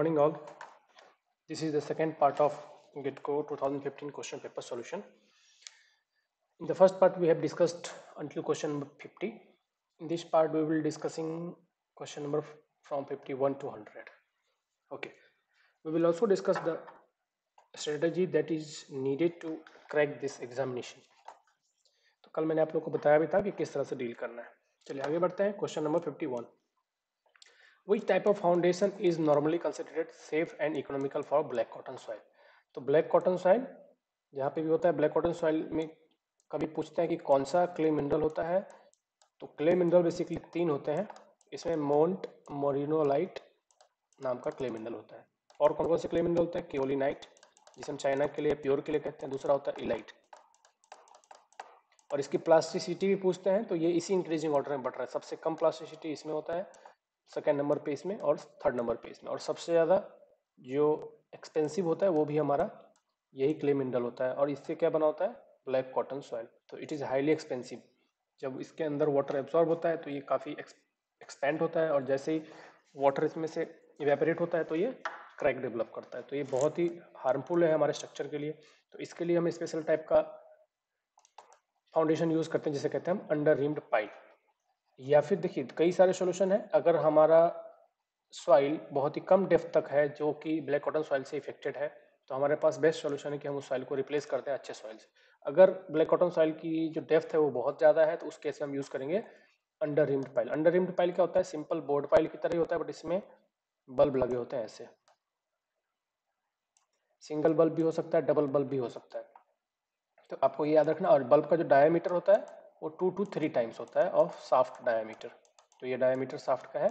Morning all. This is the second part of GitCo 2015 question paper solution. In the first part we have discussed until question number 50. In this part we will discussing question number from 51 to 100. Okay. We will also discuss the strategy that is needed to crack this examination. तो कल मैंने आप लोग को बताया भी था कि किस तरह से डील करना है. चलिए आगे बढ़ते हैं. Question number 51. Which type of foundation is normally considered safe and economical for black cotton soil? तो ब्लैक कॉटन सॉइल जहाँ पे भी होता है, ब्लैक कॉटन सॉइल में कभी पूछते हैं कि कौन सा क्ले मिनरल होता है. तो क्ले मिनरल बेसिकली 3 होते हैं. इसमें मोंट मोरिनोलाइट नाम का क्ले मिनरल होता है. और कौन कौन से क्ले मिनरल होते हैं? केओलिनाइट जिसे हम चाइना के लिए प्योर के लिए कहते हैं. दूसरा होता है इलाइट. और इसकी प्लास्टिसिटी भी पूछते हैं तो ये इसी इंक्रीजिंग ऑर्डर में बढ़ रहा है. सबसे कम प्लास्टिसिटी इसमें होता है, सेकेंड नंबर पे इसमें, और थर्ड नंबर पे इसमें. और सबसे ज़्यादा जो एक्सपेंसिव होता है वो भी हमारा यही क्ले मिनरल होता है. और इससे क्या बना होता है? Black cotton soil. तो इट इज़ हाईली एक्सपेंसिव. जब इसके अंदर वाटर एब्जॉर्ब होता है तो ये काफ़ी एक्सपेंड होता है, और जैसे ही वाटर इसमें से इवेपोरेट होता है तो ये क्रैक डेवलप करता है. तो ये बहुत ही हार्मफुल है हमारे स्ट्रक्चर के लिए. तो इसके लिए हम स्पेशल टाइप का फाउंडेशन यूज़ करते हैं जिसे कहते हैं हम अंडर रिम्ड पाइल. या फिर देखिए कई सारे सोल्यूशन है. अगर हमारा सॉइल बहुत ही कम डेप्थ तक है जो कि ब्लैक कॉटन सॉइल से इफेक्टेड है, तो हमारे पास बेस्ट सोल्यूशन है कि हम उस सॉइल को रिप्लेस करते हैं अच्छे सॉइल से. अगर ब्लैक कॉटन सॉइल की जो डेप्थ है वो बहुत ज़्यादा है तो उस केस में हम यूज़ करेंगे under rimmed pile. Under rimmed pile क्या होता है? सिंपल बोर्ड पाइल की तरह ही होता है, बट इसमें बल्ब लगे होते हैं. ऐसे सिंगल बल्ब भी हो सकता है, डबल बल्ब भी हो सकता है. तो आपको ये याद रखना. और बल्ब का जो डायमीटर होता है वो 2 to 3 टाइम्स होता है ऑफ साफ्ट डायमीटर. तो ये डायमीटर साफ्ट का है,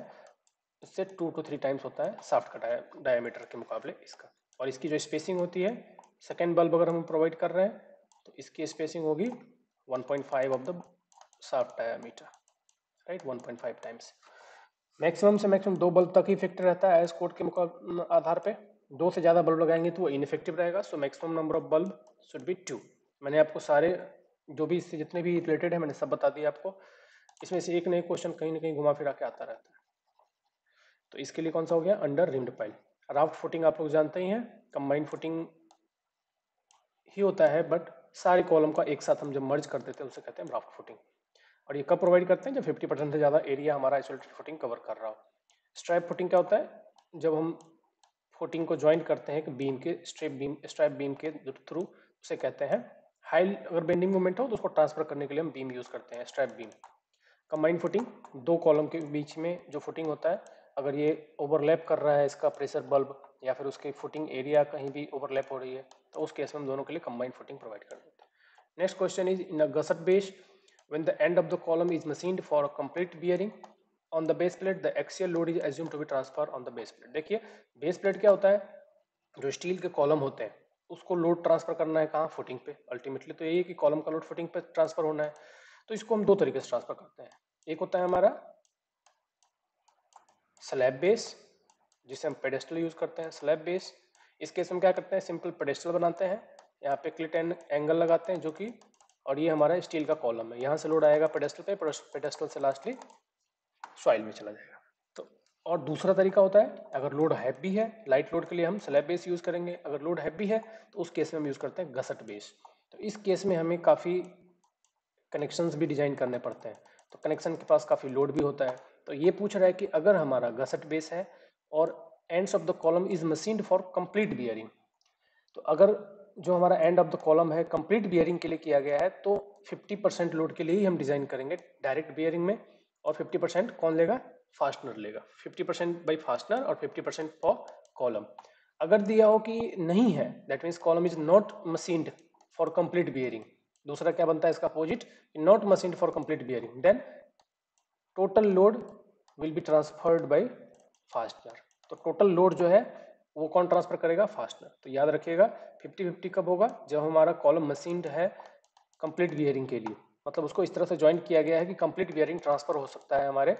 इससे 2 to 3 टाइम्स होता है साफ्ट का डायमीटर के मुकाबले इसका. और इसकी जो स्पेसिंग होती है, सेकेंड बल्ब अगर हम प्रोवाइड कर रहे हैं तो इसकी स्पेसिंग होगी 1.5 of the soft diameter, right. 1.5 times. Maximum से मैक्सिमम 2 बल्ब तक ही इफेक्टिव रहता है एज कोड के आधार पे. 2 से ज़्यादा बल्ब लगाएंगे तो वो इनइफेक्टिव रहेगा. So maximum number of bulb should be 2. मैंने आपको सारे जो भी इससे जितने भी रिलेटेड है मैंने सब बता दिया आपको. इसमें से एक नए क्वेश्चन कहीं ना कहीं घुमा फिरा के आता रहता है. तो इसके लिए कौन सा हो गया? Under rimmed pile. Raft footing आप लोग जानते ही हैं, कंबाइंड फुटिंग ही होता है, बट सारे कॉलम का एक साथ हम जब मर्ज कर देते हैं उसे कहते हैं राफ्ट फुटिंग. और ये कब प्रोवाइड करते हैं? जब 50% से ज़्यादा एरिया हमारा आइसोलेटेड फुटिंग कवर कर रहा हो. स्ट्राइप फुटिंग क्या होता है? जब हम फुटिंग को ज्वाइंट करते हैं कि बीम के स्ट्राइप बीम के थ्रू, उसे कहते हैं हाई. अगर बेंडिंग मोमेंट हो तो उसको ट्रांसफर करने के लिए हम बीम यूज़ करते हैं, स्ट्राइप बीम. कंबाइंड फुटिंग, दो कॉलम के बीच में जो फुटिंग होता है, अगर ये ओवरलैप कर रहा है इसका प्रेशर बल्ब, या फिर उसकी फुटिंग एरिया कहीं भी ओवरलैप हो रही है, तो उस केस में हम दोनों के लिए कंबाइंड फुटिंग प्रोवाइड कर देते हैं. Next question is in a गसट base when the end of the column is machined for a complete bearing on the base plate, the axial load is assumed to be transferred on the base plate. देखिए base plate क्या होता है? जो steel के column होते हैं उसको load transfer करना है कहाँ? फुटिंग पे अल्टीमेटली. तो यही है कि कॉलम का लोड फुटिंग पे ट्रांसफर होना है. तो इसको हम दो तरीके से ट्रांसफर करते हैं. एक होता है हमारा स्लैब बेस, जिसे हम पेडेस्टल यूज करते हैं. स्लैब बेस, इस केस में क्या करते हैं? सिंपल पेडेस्टल बनाते हैं, यहाँ पे क्लिट एंगल लगाते हैं जो कि, और ये हमारा स्टील का कॉलम है. यहाँ से लोड आएगा पेडेस्टल पे, पेडेस्टल से लास्टली सॉइल में चला जाएगा. तो और दूसरा तरीका होता है, अगर लोड हैवी है, लाइट लोड के लिए हम स्लैब बेस यूज करेंगे. अगर लोड हैवी है तो उस केस में हम यूज करते हैं गसट बेस. तो इस केस में हमें काफ़ी कनेक्शंस भी डिजाइन करने पड़ते हैं, तो कनेक्शन के पास काफ़ी लोड भी होता है. तो ये पूछ रहा है कि अगर हमारा गसट बेस है और ends of the column is machined for complete bearing, तो अगर जो हमारा एंड ऑफ द कॉलम है कंप्लीट बियरिंग के लिए किया गया है, तो 50% लोड के लिए ही हम डिजाइन करेंगे डायरेक्ट बियरिंग में. और 50% कौन लेगा? फास्टनर लेगा. 50% बाई फास्टनर और 50% फॉर कॉलम. अगर दिया हो कि नहीं है, that means column is not machined for complete bearing, दूसरा क्या बनता है इसका opposite, not machined for complete bearing, then total load will be transferred by fastener. तो टोटल लोड जो है वो कौन ट्रांसफर करेगा? फास्टनर. तो याद रखिएगा 50-50 कब होगा? जब हमारा कॉलम मशीन्ड है कंप्लीट बियरिंग के लिए, मतलब उसको इस तरह से ज्वाइन किया गया है कि कंप्लीट बियरिंग ट्रांसफर हो सकता है हमारे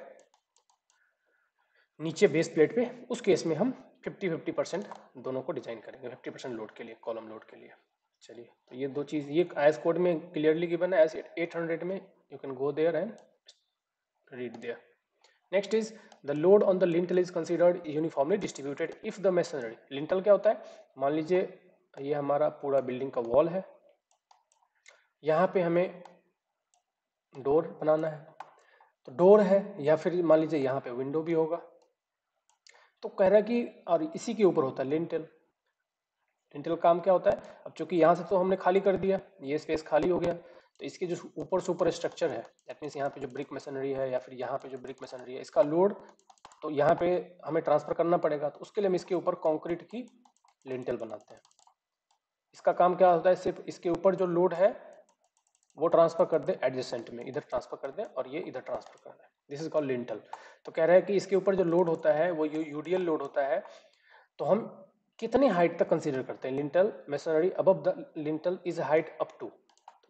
नीचे बेस प्लेट पे. उस केस में हम 50-50% दोनों को डिजाइन करेंगे 50% लोड के लिए, कॉलम लोड के लिए. चलिए, तो ये दो चीज़ ये एज कोड में क्लियरली गिवन है एज 800 में. You can go there and read there. Next is the load on the lintel is considered uniformly distributed if the masonry. Lintel क्या होता है, मान लीजिए ये हमारा पूरा बिल्डिंग का वॉल है, यहाँ पे हमें डोर बनाना है, तो डोर है, या फिर मान लीजिए यहाँ पे विंडो भी होगा, तो कह रहा है कि और इसी के ऊपर होता है लिंटल। लिंटल काम क्या होता है, अब चूंकि यहाँ से तो हमने खाली कर दिया, ये स्पेस खाली हो गया, तो इसके जो ऊपर सुपर स्ट्रक्चर है, दैट मीन्स यहाँ पे जो ब्रिक मशीनरी है या फिर यहाँ पे जो ब्रिक मशीनरी है, इसका लोड तो यहाँ पे हमें ट्रांसफर करना पड़ेगा, तो उसके लिए हम इसके ऊपर कंक्रीट की लिंटल बनाते हैं। इसका काम क्या होता है, सिर्फ इसके ऊपर जो लोड है वो ट्रांसफर कर दे एडजेसेंट में, इधर ट्रांसफर कर दे और ये इधर ट्रांसफर कर दे, दिस इज कॉल्ड लिंटल। तो कह रहा है कि इसके ऊपर जो लोड होता है वो यूडीएल लोड होता है, तो हम कितने हाइट तक कंसीडर करते हैं, lintel masonry above the lintel is height up to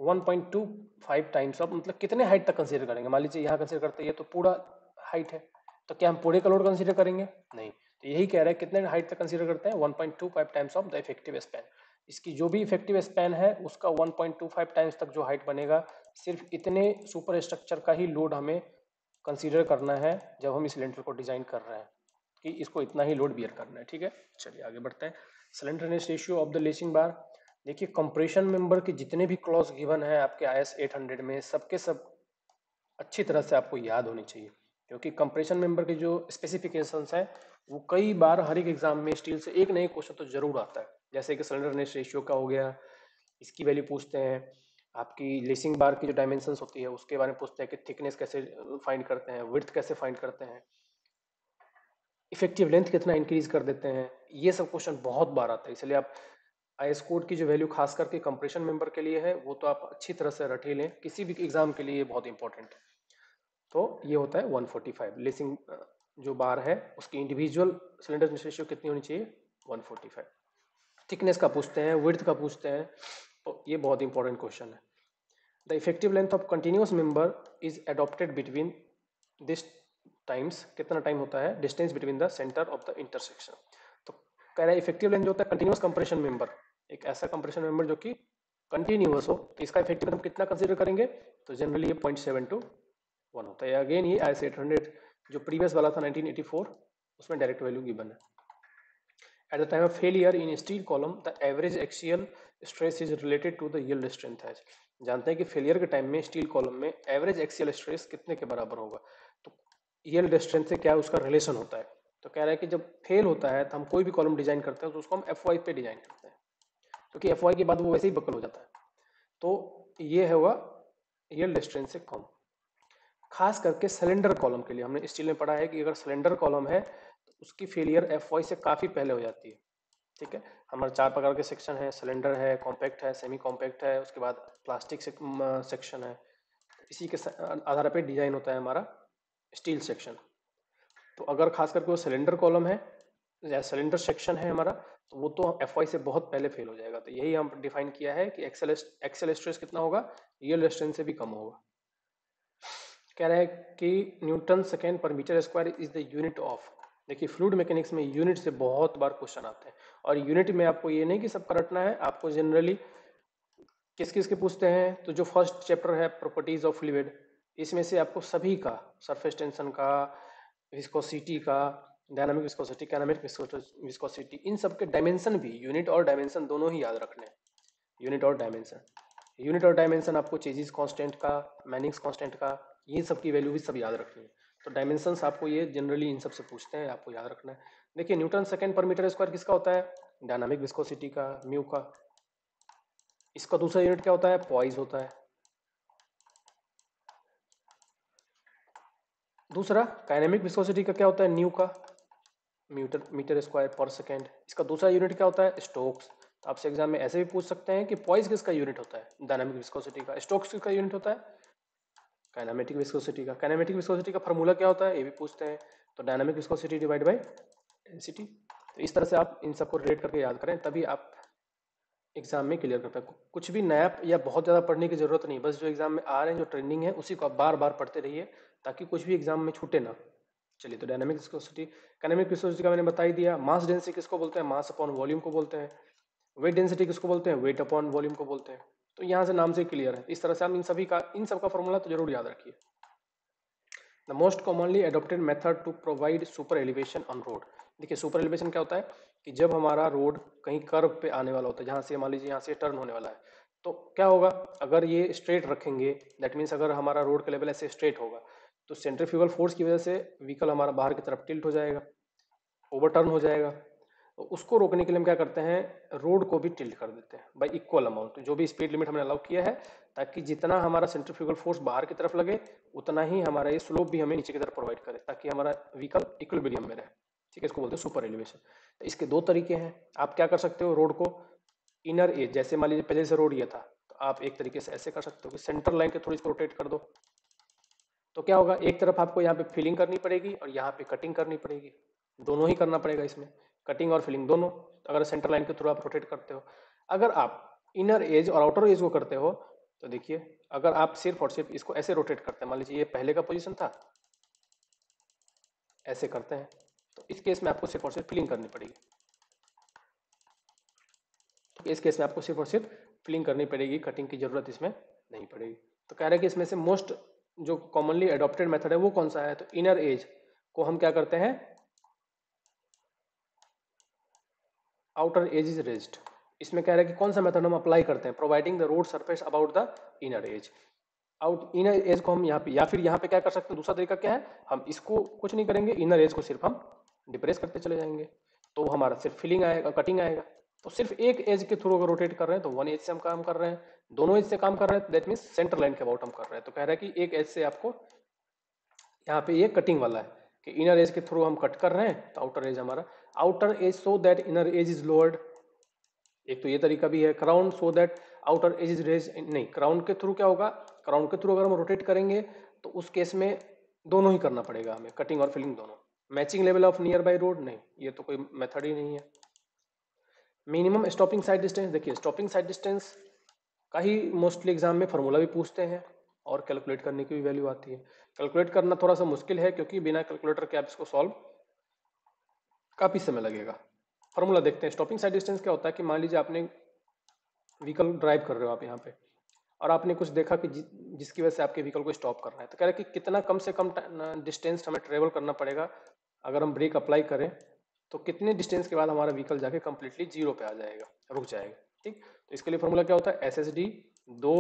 1.25 times of, मतलब कितने हाइट तक कंसीडर करेंगे। मान लीजिए यहाँ कंसीडर करते हैं, ये तो पूरा हाइट है, तो क्या हम पूरे का लोड कंसीडर करेंगे, नहीं। तो यही कह रहा है कितने हाइट तक कंसीडर करते हैं, 1.25 times of the effective span. इसकी जो भी इफेक्टिव स्पैन है उसका 1.25 टाइम्स तक जो हाइट बनेगा, सिर्फ इतने सुपर स्ट्रक्चर का ही लोड हमें कंसीडर करना है जब हम इस लिंटल को डिजाइन कर रहे हैं, कि इसको इतना ही लोड बियर करना है, ठीक है। चलिए आगे बढ़ते हैं। Slenderness ratio of the lacing bar. देखिए कंप्रेशन मेंबर के जितने भी क्लॉज गिवन है आपके IS 800 में, सबके सब अच्छी तरह से आपको याद होनी चाहिए, क्योंकि कंप्रेशन मेंबर के जो स्पेसिफिकेशंस हैं वो कई बार हर एक एग्जाम में स्टील से एक नए क्वेश्चन तो जरूर आता है। जैसे कि स्लेंडरनेस रेशियो का हो गया, इसकी वैल्यू पूछते हैं, आपकी लेसिंग बार की जो डायमेंशंस होती है उसके बारे में पूछते हैं कि थिकनेस कैसे फाइंड करते हैं, विड्थ कैसे फाइंड करते हैं, इफेक्टिव लेंथ कितना इंक्रीज कर देते हैं, ये सब क्वेश्चन बहुत बार आता है। इसलिए आप IS कोड की जो वैल्यू खास करके कंप्रेशन मेंबर के लिए है वो तो आप अच्छी तरह से रट ही लें, किसी भी एग्जाम के लिए ये बहुत इंपॉर्टेंट है। तो ये होता है 145 लेसिंग जो बार है उसकी इंडिविजुअल सिलेंडर रेशियो कितनी होनी चाहिए, 145। थिकनेस का पूछते हैं, विड्थ का पूछते हैं, तो ये बहुत इंपॉर्टेंट क्वेश्चन है। The effective length of continuous member is adopted between this times, कितना टाइम होता है distance between the centre of the intersection. तो कह रहा है इफेक्टिव लेंथ जो होता है कंटिन्यूस कंप्रेशन मेंबर, एक ऐसा कंप्रेशन मेंबर जो कि कंटिन्यूअस हो, तो इसका इफेक्टिव लेंथ कितना कंसीडर करेंगे, तो जनरली ये 0.721 होता है। अगेन ये IS 800 जो प्रीवियस वाला था 1984 उसमें डायरेक्ट वैल्यू गिवन है। At the time of failure in steel column, the average axial stress is related to the yield strength है। जानते हैं कि फेलियर के टाइम में स्टील कॉलम में एवरेज एक्सियल स्ट्रेस कितने के बराबर होगा, तो yield स्ट्रेंथ से क्या उसका रिलेशन होता है। तो कह रहा है कि जब फेल होता है तो हम कोई भी कॉलम डिजाइन करते हैं तो उसको हम FY पे डिजाइन करते हैं, क्योंकि FY के बाद वो वैसे ही बकल हो जाता है, तो ये होगा yield स्ट्रेंथ से कम। खास करके सिलेंडर कॉलम के लिए हमने स्टील में पढ़ा है कि अगर सिलेंडर कॉलम है तो उसकी फेलियर FY से काफ़ी पहले हो जाती है, ठीक है। हमारे 4 प्रकार के सेक्शन है, सिलेंडर है, कॉम्पैक्ट है, सेमी कॉम्पैक्ट है, उसके बाद प्लास्टिक सेक्शन है, इसी के आधार पर डिजाइन होता है हमारा स्टील सेक्शन। तो अगर खास करके वो सिलेंडर कॉलम है या सिलेंडर सेक्शन है हमारा, तो वो तो FY से बहुत पहले फेल हो जाएगा। तो यही हम डिफाइन किया है कि एक्सेल स्ट्रेस कितना होगा, यील्ड स्ट्रेंथ से भी कम होगा। कह रहा है कि newton second per metre square is the unit of. देखिए फ्लूइड मैकेनिक्स में यूनिट से बहुत बार क्वेश्चन आते हैं, और यूनिट में आपको ये नहीं कि सबका रटना है, आपको जनरली किस किस के पूछते हैं, तो जो फर्स्ट चैप्टर है प्रॉपर्टीज ऑफ फ्लूइड, इसमें से आपको सभी का, सरफेस टेंशन का, विस्कोसिटी का, डायनामिक विस्कोसिटी, काइनेमेटिक विस्कोसिटी, इन सब के डायमेंशन भी, यूनिट और डायमेंशन दोनों ही याद रखने हैं। यूनिट और डायमेंशन, यूनिट और डायमेंशन आपको चेजिस कांस्टेंट का, मैनिंग्स कांस्टेंट का, ये सब की वैल्यू भी सब याद रखनी है। तो डायमेंशंस आपको ये जनरली इन सब से पूछते हैं, आपको याद रखना है। देखिए Newton second per metre square किसका होता है, डायनामिक विस्कोसिटी का, म्यू का। इसका दूसरा यूनिट क्या होता है, पॉइज होता है। दूसरा काइनेमिक विस्कोसिटी का क्या होता है, न्यू का, मीटर स्क्वायर पर सेकेंड। इसका दूसरा यूनिट क्या होता है, स्टोक्स। आपसे एग्जाम में ऐसे भी पूछ सकते हैं कि पॉइज किसका यूनिट होता है, डायनामिक विस्कोसिटी का। स्टोक्स किसका यूनिट होता है, काइनेमेटिक विस्कोसिटी का। काइनेमेटिक विस्कोसिटी का फार्मूला क्या होता है, ये भी पूछते हैं, तो dynamic viscosity divide by density. तो इस तरह से आप इन सबको रिलेट करके याद करें, तभी आप एग्जाम में क्लियर कर पाए। कुछ भी नया या बहुत ज़्यादा पढ़ने की जरूरत नहीं, बस जो एग्जाम में आ रहे हैं, जो ट्रेंडिंग है, उसी को आप बार बार पढ़ते रहिए, ताकि कुछ भी एग्जाम में छूटे ना। चलिए, तो डायनामिक विस्कोसिटी, काइनेमिक विस्कोसिटी का मैंने बता ही दिया। मास डेंसिटी किसको बोलते हैं, मास अपॉन वॉल्यूम को बोलते हैं। वेट डेंसिटी किसको बोलते हैं, वेट अपॉन वॉल्यूम को बोलते हैं। तो यहाँ से नाम से क्लियर है। इस तरह से हम इन सब का फॉर्मूला तो जरूर याद रखिए। The most commonly adopted method to provide super elevation on road. देखिए सुपर एलिवेशन क्या होता है कि जब हमारा रोड कहीं कर्व पे आने वाला होता है, जहाँ से मान लीजिए यहाँ से टर्न होने वाला है, तो क्या होगा, अगर ये स्ट्रेट रखेंगे, दैट मीन्स अगर हमारा रोड का लेवल ऐसे स्ट्रेट होगा, तो सेंट्रीफ्यूगल फोर्स की वजह से व्हीकल हमारा बाहर की तरफ टिल्ट हो जाएगा, ओवरटर्न हो जाएगा। तो उसको रोकने के लिए हम क्या करते हैं, रोड को भी टिल्ट कर देते हैं बाई इक्वल अमाउंट, जो भी स्पीड लिमिट हमने अलाउ किया है, ताकि जितना हमारा सेंट्रीफ्यूगल फोर्स बाहर की तरफ लगे उतना ही हमारा ये स्लोप भी हमें नीचे की तरफ प्रोवाइड करे, ताकि हमारा व्हीकल इक्विलिब्रियम में रहे। ठीक है, इसको बोलते हैं सुपर एलिवेशन। तो इसके दो तरीके हैं। आप क्या कर सकते हो, रोड को इनर एज, जैसे मान लीजिए पहले से रोड ये था, तो आप एक तरीके से ऐसे कर सकते हो कि सेंटर लाइन के थोड़ी इसको रोटेट कर दो। तो क्या होगा, एक तरफ आपको यहाँ पे फिलिंग करनी पड़ेगी और यहाँ पे कटिंग करनी पड़ेगी, दोनों ही करना पड़ेगा इसमें, कटिंग और फिलिंग दोनों, अगर सेंटर लाइन के थ्रू आप रोटेट करते हो। अगर आप इनर एज और आउटर एज को करते हो, तो देखिए अगर आप सिर्फ और सिर्फ इसको ऐसे रोटेट करते हैं, मान लीजिए ये पहले का पोजीशन था, ऐसे करते हैं, तो इस केस में आपको सिर्फ और सिर्फ फिलिंग करनी पड़ेगी। तो इस केस में आपको सिर्फ और सिर्फ फिलिंग करनी पड़ेगी, कटिंग की जरूरत इसमें नहीं पड़ेगी। तो कह रहे हैं कि इसमें से मोस्ट जो कॉमनली एडॉप्टेड मेथड है वो कौन सा है, तो इनर एज को हम क्या करते हैं, आउटर एज इज रेज्ड। इसमें कह रहा है कि कौन सा मेथड हम अप्लाई करते हैं, providing the road surface about the inner as. Out inner as को हम यहाँ पे, या फिर यहाँ पे क्या कर सकते हैं, दूसरा तरीका क्या है, हम इसको कुछ नहीं करेंगे, इनर एज को सिर्फ हम डिप्रेस करते चले जाएंगे, तो हमारा सिर्फ फिलिंग आएगा, कटिंग आएगा। तो सिर्फ एक एज के थ्रू अगर रोटेट कर रहे हैं तो वन एज से हम काम कर रहे हैं, दोनों एज से काम कर रहे हैं, दैट मीन्स सेंटर लाइन के अबाउट हम कर रहे हैं। तो कह रहा है कि एक एज से आपको, यहाँ पे ये कटिंग वाला है कि इनर एज के थ्रू हम कट कर रहे हैं, तो आउटर एज हमारा, outer edge so that inner edge is lowered, एक तो ये तरीका भी है। Crown so that outer edge is raise, नहीं, क्राउन के थ्रू क्या होगा, क्राउन के थ्रू अगर हम रोटेट करेंगे तो उस केस में दोनों ही करना पड़ेगा हमें, कटिंग और फिलिंग दोनों। Matching level of near by road, नहीं, ये तो कोई मेथड ही नहीं है। मिनिमम स्टॉपिंग साइड डिस्टेंस, देखिए स्टॉपिंग साइड डिस्टेंस का ही मोस्टली एग्जाम में फॉर्मूला भी पूछते हैं और कैलकुलेट करने की भी वैल्यू आती है। कैलकुलेट करना थोड़ा सा मुश्किल है, क्योंकि बिना कैलकुलेटर के आप इसको सॉल्व काफी समय लगेगा। फॉर्मूला देखते हैं। स्टॉपिंग साइड डिस्टेंस क्या होता है कि मान लीजिए आपने व्हीकल ड्राइव कर रहे हो आप यहाँ पे, और आपने कुछ देखा कि जिसकी वजह से आपके व्हीकल को स्टॉप करना है, तो कह रहे हैं कि कितना कम से कम डिस्टेंस हमें ट्रेवल करना पड़ेगा, अगर हम ब्रेक अप्लाई करें तो कितने डिस्टेंस के बाद हमारा व्हीकल जाके कंप्लीटली जीरो पे आ जाएगा, रुक जाएगा। ठीक, तो इसके लिए फॉर्मूला क्या होता है, SSD, दो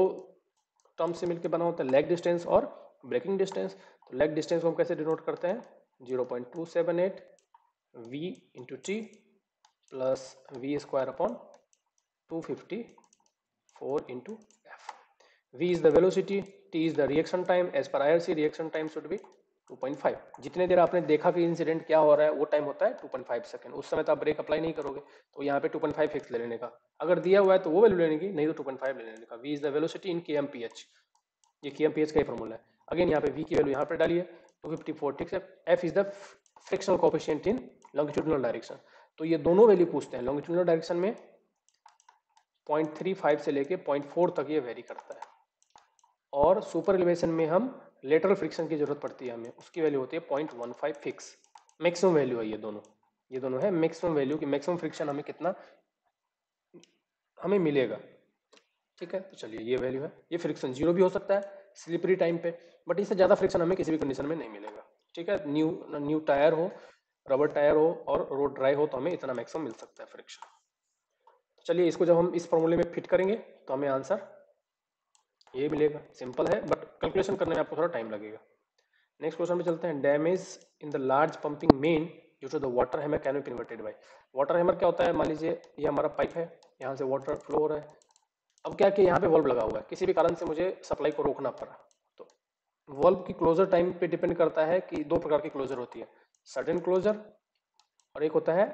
टर्म से मिलकर बना होता है, लेग डिस्टेंस और ब्रेकिंग डिस्टेंस। तो लेग डिस्टेंस को हम कैसे डिनोट करते हैं, 0.278 V into T plus V square upon 254 into f. v is the velocity, t is the reaction time. As per IRC reaction time should be 2.5। जितने देर आपने देखा कि इंसिडेंट क्या हो रहा है वो टाइम होता है 2.5 सेकंड। उस समय तो आप ब्रेक अप्लाई नहीं करोगे, तो यहाँ पे 2.5 फिक्स ले लेने का, अगर दिया हुआ है तो वो वैल्यू लेने की, नहीं तो 2.5 ले लेने का। v is the velocity in kmph, ये kmph का ही फॉर्मूला है। अगेन यहाँ पे v की वैल्यू यहाँ पे डालिए 254, ठीक है। f is the frictional coefficient in longitudinal direction, तो ये दोनों वैल्यू पूछते हैं। लॉन्गिट्यूडिनल डायरेक्शन में 0.35 से लेके 0.4 तक ये वेरी करता है, और सुपर एलिवेशन में हम लेटरल फ्रिक्शन की जरूरत पड़ती है हमें, उसकी वैल्यू होती है 0.15 फिक्स। मैक्सिमम वैल्यू है ये दोनों है मैक्सिमम वैल्यू की, मैक्सिमम फ्रिक्शन हमें कितना हमें मिलेगा। ठीक है, तो चलिए ये वैल्यू है। ये फ्रिक्शन जीरो भी हो सकता है स्लिपरी टाइम पे, बट इससे ज़्यादा फ्रिक्शन हमें किसी भी कंडीशन में नहीं मिलेगा। ठीक है, न्यू टायर हो, रबर टायर हो और रोड ड्राई हो, तो हमें इतना मैक्सिमम मिल सकता है फ्रिक्शन। चलिए इसको जब हम इस फॉर्मूले में फिट करेंगे तो हमें आंसर ये मिलेगा। सिंपल है, बट कैलकुलेशन करने में आपको थोड़ा टाइम लगेगा। नेक्स्ट क्वेश्चन में चलते हैं। Damage in the large pumping main due to the water hammer can be converted by. Water hammer क्या होता है, मान लीजिए ये हमारा पाइप है, यहाँ से वाटर फ्लो हो रहा है। अब क्या कि यहाँ पे वॉल्व लगा हुआ है, किसी भी कारण से मुझे सप्लाई को रोकना पड़ा, तो वॉल्व की क्लोजर टाइम पे डिपेंड करता है कि दो प्रकार की क्लोजर होती है, सडन क्लोजर और एक होता है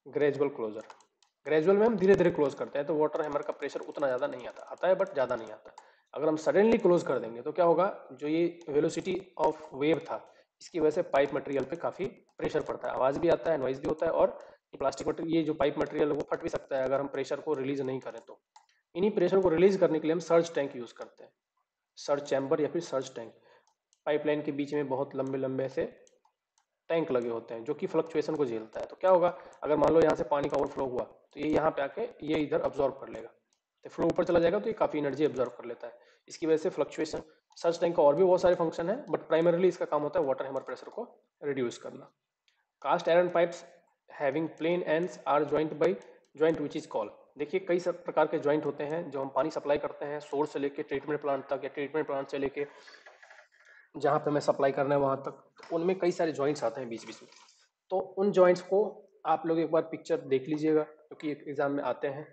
ग्रेजुअल क्लोजर। ग्रेजुअल में हम धीरे धीरे क्लोज करते हैं, तो वाटर हैमर का प्रेशर उतना ज़्यादा नहीं आता है, बट ज़्यादा नहीं आता। अगर हम सडनली क्लोज कर देंगे तो क्या होगा, जो ये वेलोसिटी ऑफ वेव था इसकी वजह से पाइप मटेरियल पे काफ़ी प्रेशर पड़ता है, आवाज़ भी आता है, नॉइज भी होता है, और प्लास्टिक मटेरियल, ये जो पाइप मटेरियल वो फट भी सकता है अगर हम प्रेशर को रिलीज नहीं करें तो। इन्हीं प्रेशर को रिलीज करने के लिए हम सर्ज टैंक यूज़ करते हैं, सर्ज चैम्बर या फिर सर्ज टैंक। पाइपलाइन के बीच में बहुत लंबे लंबे से टैंक लगे होते हैं जो कि फ्लक्चुएशन को झेलता है। तो क्या होगा, अगर मान लो यहाँ से पानी का ओवरफ्लो हुआ तो ये यहाँ पे आके ये इधर अब्जॉर्ब कर लेगा, तो फ्लो ऊपर चला जाएगा तो ये काफ़ी एनर्जी अब्जॉर्ब कर लेता है। इसकी वजह से फ्लक्चुएशन सर्च टैंक का और भी बहुत सारे फंक्शन है, बट प्राइमरीली इसका काम होता है वाटर हैमर प्रेशर को रिड्यूस करना। Cast iron pipes having plain ends are joint by joint which is call. देखिए कई सब प्रकार के ज्वाइंट होते हैं जो हम पानी सप्लाई करते हैं सोर्स से लेके ट्रीटमेंट प्लांट तक, या ट्रीटमेंट प्लांट से लेके जहाँ पे हमें सप्लाई करना है वहाँ तक, तो उनमें कई सारे ज्वाइंट्स आते हैं बीच बीच में। तो उन ज्वाइंट्स को आप लोग एक बार पिक्चर देख लीजिएगा क्योंकि एग्जाम में आते हैं।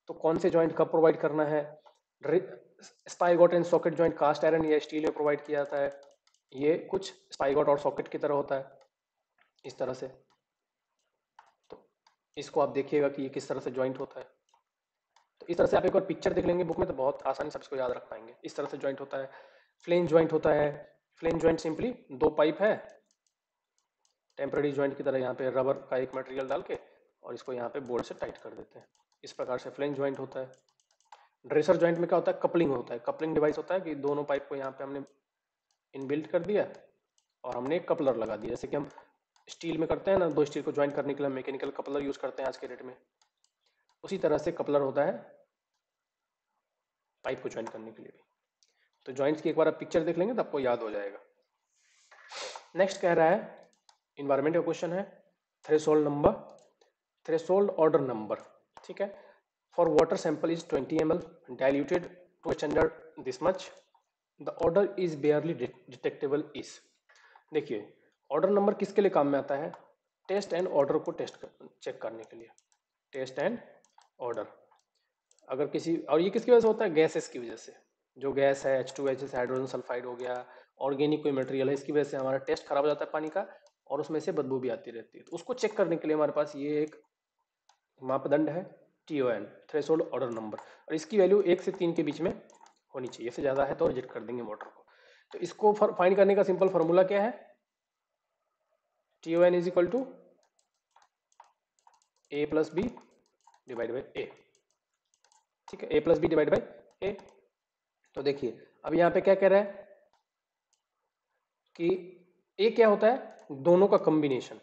तो कौन से ज्वाइंट कब प्रोवाइड करना है। Spigot and socket joint cast iron या स्टील में प्रोवाइड किया जाता है। ये कुछ स्पाइगोट और सॉकेट की तरह होता है इस तरह से। तो इसको आप देखिएगा कि ये किस तरह से ज्वाइंट होता है। तो इस तरह से आप एक बार पिक्चर देख लेंगे बुक में तो बहुत आसानी से इसको याद रख पाएंगे। इस तरह से ज्वाइंट होता है। फ्लेंज ज्वाइंट होता है। फ्लेंज ज्वाइंट सिंपली दो पाइप है टेम्पररी ज्वाइंट की तरह, यहाँ पे रबर का एक मटेरियल डाल के और इसको यहाँ पे बोल्ट से टाइट कर देते हैं। इस प्रकार से फ्लेंज ज्वाइंट होता है। ड्रेसर ज्वाइंट में क्या होता है, कपलिंग होता है। कपलिंग डिवाइस होता है कि दोनों पाइप को यहाँ पे हमने इनबिल्ट कर दिया और हमने एक कपलर लगा दिया, जैसे कि हम स्टील में करते हैं ना, दो स्टील को ज्वाइन करने के लिए मैकेनिकल कपलर यूज करते हैं आज के डेट में। उसी तरह से कपलर होता है पाइप को ज्वाइन करने के लिए भी। तो ज्वाइंट्स की एक बार आप पिक्चर देख लेंगे तो आपको याद हो जाएगा। नेक्स्ट कह रहा है इन्वायरमेंट का क्वेश्चन है, threshold number, threshold order number, ठीक है। For water sample is 20 ml diluted to standard this much, the order is barely detectable is. देखिए ऑर्डर नंबर किसके लिए काम में आता है, टेस्ट एंड ऑर्डर को चेक करने के लिए। टेस्ट एंड ऑर्डर अगर किसी, और ये किसकी वजह से होता है, गैसेस की वजह से। जो गैस है H2H जैसे हाइड्रोजन सल्फाइड हो गया, ऑर्गेनिक कोई मटेरियल है, इसकी वजह से हमारा टेस्ट खराब हो जाता है पानी का और उसमें से बदबू भी आती रहती है। तो उसको चेक करने के लिए हमारे पास ये एक मापदंड है TON, थ्रेशोल्ड ऑर्डर नंबर, और इसकी वैल्यू 1 से 3 के बीच में होनी चाहिए। इससे ज़्यादा है तो रिजेक्ट कर देंगे वाटर को। तो इसको फाइंड करने का सिंपल फार्मूला क्या है, TON is equal to A plus B divide by A, ठीक है, A plus B divide by A. तो देखिए अब यहाँ पे क्या कह रहा है कि ए क्या होता है, दोनों का कॉम्बिनेशन,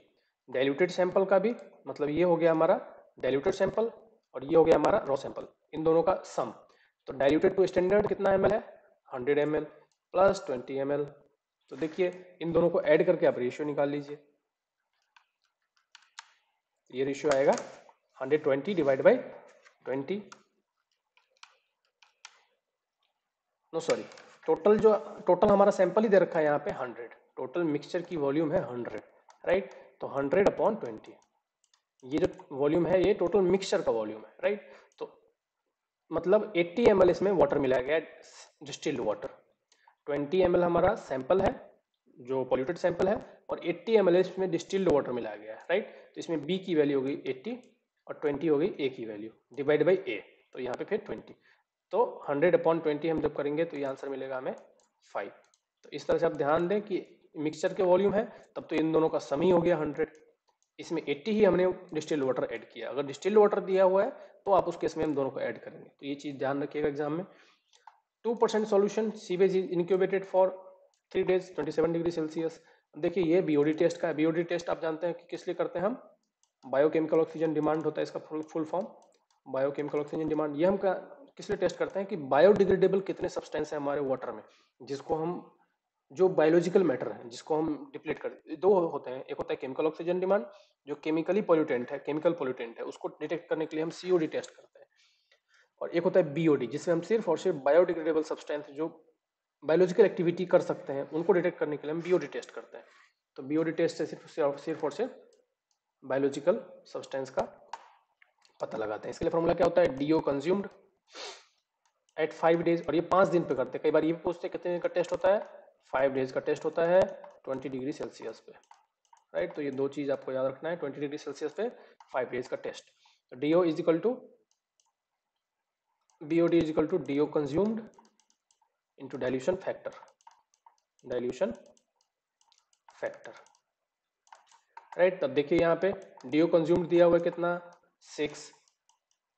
डाइल्यूटेड सैंपल का भी, मतलब ये हो गया हमारा डाइल्यूटेड सैंपल और ये हो गया हमारा रॉ सैंपल, इन दोनों का सम। तो डाइल्यूटेड टू स्टैंडर्ड कितना ml है, 100 ml प्लस 20 ml। तो देखिए इन दोनों को ऐड करके आप रेशियो निकाल लीजिए। ये रेशियो आएगा 120 divide by 20, no sorry, total हमारा सैंपल ही दे रखा है यहाँ पे 100, टोटल मिक्सचर की वॉल्यूम है 100, राइट। तो 100/20, ये जो वॉल्यूम है ये टोटल मिक्सचर का वॉल्यूम है, राइट। तो मतलब 80 ml इसमें वाटर मिलाया गया है डिस्टिल्ड वाटर, 20 ml हमारा सैंपल है जो पॉल्यूटेड सैंपल है और 80 ml इसमें डिस्टिल्ड वाटर मिलाया गया है, राइट। तो इसमें B की वैल्यू हो गई 80 और 20 हो गई A की वैल्यू डिवाइड बाई A, तो यहाँ पे फिर 20। तो 100/20 हम जब करेंगे तो ये आंसर मिलेगा हमें 5। तो इस तरह से आप ध्यान दें कि मिक्सचर के वॉल्यूम है तब तो इन दोनों का सम ही हो गया 100, इसमें 80 ही हमने डिस्टिल्ड वाटर ऐड किया। अगर डिस्टिल्ड वाटर दिया हुआ है तो आप उस केस में हम दोनों को ऐड करेंगे। तो ये चीज़ ध्यान रखिएगा एग्जाम में। 2% solution sewage is incubated for 3 days 27 degree Celsius. देखिए ये BOD टेस्ट का है। BOD टेस्ट आप जानते हैं कि किस लिए करते हैं हम, बायोकेमिकल ऑक्सीजन डिमांड होता है इसका full form, biochemical oxygen demand. ये हम किस लिए टेस्ट करते हैं कि बायोडिग्रेडेबल कितने सब्सटेंस है हमारे वाटर में, जिसको हम, जो बायोलॉजिकल मैटर है जिसको हम डिप्लीट करते, दो होते हैं, एक होता है केमिकल ऑक्सीजन डिमांड जो केमिकली पोल्यूटेंट है, केमिकल पोल्यूटेंट है, उसको डिटेक्ट करने के लिए हम COD टेस्ट करते हैं, और एक होता है BOD जिसमें हम सिर्फ और सिर्फ बायोडिग्रेडेबल सब्सटेंस जो बायोलॉजिकल एक्टिविटी कर सकते हैं उनको डिटेक्ट करने के लिए हम BOD टेस्ट करते हैं। तो BOD टेस्ट से सिर्फ और सिर्फ बायोलॉजिकल सब्सटेंस का पता लगाते हैं। इसके लिए फॉर्मूला क्या होता है, DO कंज्यूम्ड एट 5 days, और ये 5 दिन पे करते हैं। कई बार ये भी पूछते हैं कितने दिन का टेस्ट होता है, 5 days का टेस्ट होता है 20 डिग्री सेल्सियस पे, राइट। तो ये दो चीज आपको याद रखना है, 20 डिग्री सेल्सियस पे 5 days का टेस्ट। तो DO is equal to BOD is equal to DO consumed into dilution factor, dilution factor, right. तब देखिए यहाँ पे DO कंज्यूम्ड दिया हुआ है कितना, 6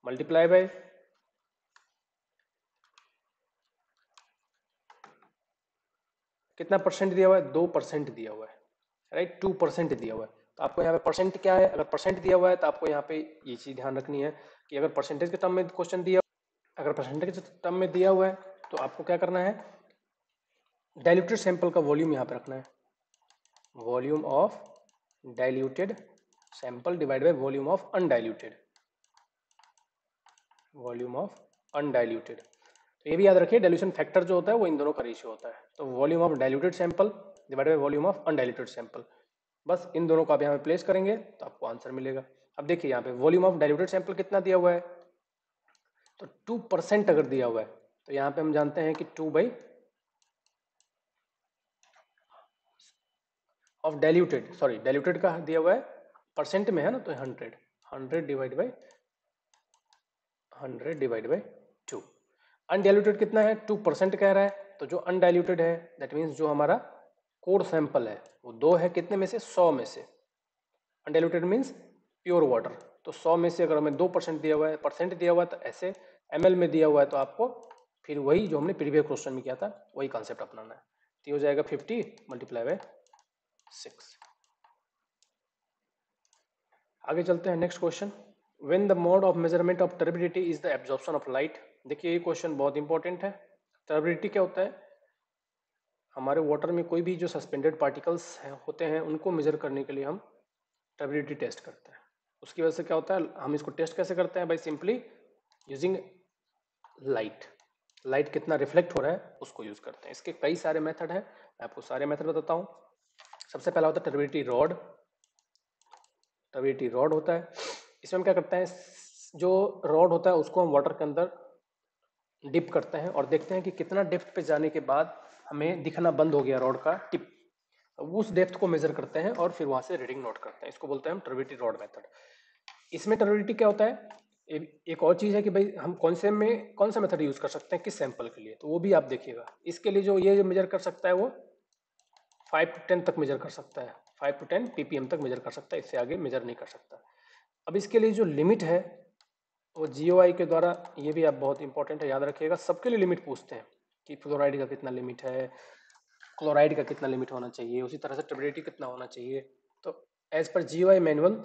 मल्टीप्लाई बाय कितना परसेंट दिया हुआ है, 2% दिया हुआ है, राइट, 2% दिया हुआ है। तो आपको यहाँ पे परसेंट क्या है, अगर परसेंट दिया हुआ है तो आपको यहाँ पे ये चीज ध्यान रखनी है कि अगर परसेंटेज के टर्म में क्वेश्चन दिया, अगर परसेंटेज के टर्म में दिया हुआ है तो आपको क्या करना है, डाइल्यूटेड सैंपल का वॉल्यूम यहाँ पे रखना है, volume of diluted sample divide by volume of undiluted, volume of undiluted. तो ये भी याद रखिए, डाइल्यूशन फैक्टर जो होता है वो इन दोनों का रेशियो होता है। तो volume of diluted sample divide by volume of undiluted sample, बस इन दोनों को आप यहाँ पे प्लेस करेंगे तो आपको आंसर मिलेगा। अब देखिए यहाँ पे वॉल्यूम ऑफ डाइल्यूटेड सैंपल कितना दिया हुआ है, तो 2% अगर दिया हुआ है तो यहाँ पे हम जानते हैं कि 2 ऑफ डाइल्यूटेड, सॉरी डाइल्यूटेड का दिया हुआ है परसेंट में है ना, तो 100, 100 डिवाइड बाई 2। अनडाइल्यूटेड कितना है, 2% कह रहा है, तो जो अनडाइल्यूटेड है दैट मीन्स जो हमारा कोर सैंपल है वो 2 है, कितने में से, 100 में से। अनडाइल्यूटेड मीन्स प्योर वाटर, तो 100 में से अगर हमें 2% दिया हुआ है, परसेंट दिया हुआ है, तो ऐसे ml में दिया हुआ है, तो आपको फिर वही जो हमने प्रीवियस क्वेश्चन में किया था वही कॉन्सेप्ट अपनाना है। तो ये हो जाएगा 50 मल्टीप्लाई बाय 6। आगे चलते हैं next question. When the mode of measurement of turbidity is the absorption of light. देखिए ये क्वेश्चन बहुत इंपॉर्टेंट है। टर्बिडिटी क्या होता है, हमारे वाटर में कोई भी जो सस्पेंडेड पार्टिकल्स होते हैं उनको मेजर करने के लिए हम टर्बिडिटी टेस्ट करते हैं। उसकी वजह से क्या होता है, हम इसको टेस्ट कैसे करते हैं, by simply using light. Light कितना रिफ्लेक्ट हो रहा है उसको यूज करते हैं। इसके कई सारे मेथड हैं, मैं आपको सारे मेथड बताता हूँ। सबसे पहला होता है टर्बिडिटी रॉड। टर्बिडिटी रॉड होता है, इसमें हम क्या करते हैं, जो रॉड होता है उसको हम वाटर के अंदर डिप करते हैं और देखते हैं कि कितना डेप्थ पे जाने के बाद हमें दिखना बंद हो गया रॉड का टिप, उस डेप्थ को मेजर करते हैं और फिर वहां से रीडिंग नोट करते हैं। इसको बोलते हैं हम टर्बिडिटी रॉड मेथड। इसमें टर्बिडिटी क्या होता है, एक और चीज है कि भाई हम कौन सा मेथड यूज कर सकते हैं किस सैंपल के लिए, तो वो भी आप देखिएगा। इसके लिए जो ये मेजर कर सकता है वो 5 to 10 तक मेजर कर सकता है, 5 to 10 ppm तक मेजर कर सकता है, इससे आगे मेजर नहीं कर सकता। अब इसके लिए जो लिमिट है वो GOI के द्वारा, ये भी आप बहुत इंपॉर्टेंट है याद रखिएगा, सबके लिए लिमिट पूछते हैं कि फ्लोराइड का कितना लिमिट है, क्लोराइड का कितना लिमिट होना चाहिए, उसी तरह से टर्बिडिटी कितना होना चाहिए। तो एज पर GOI मैनुअल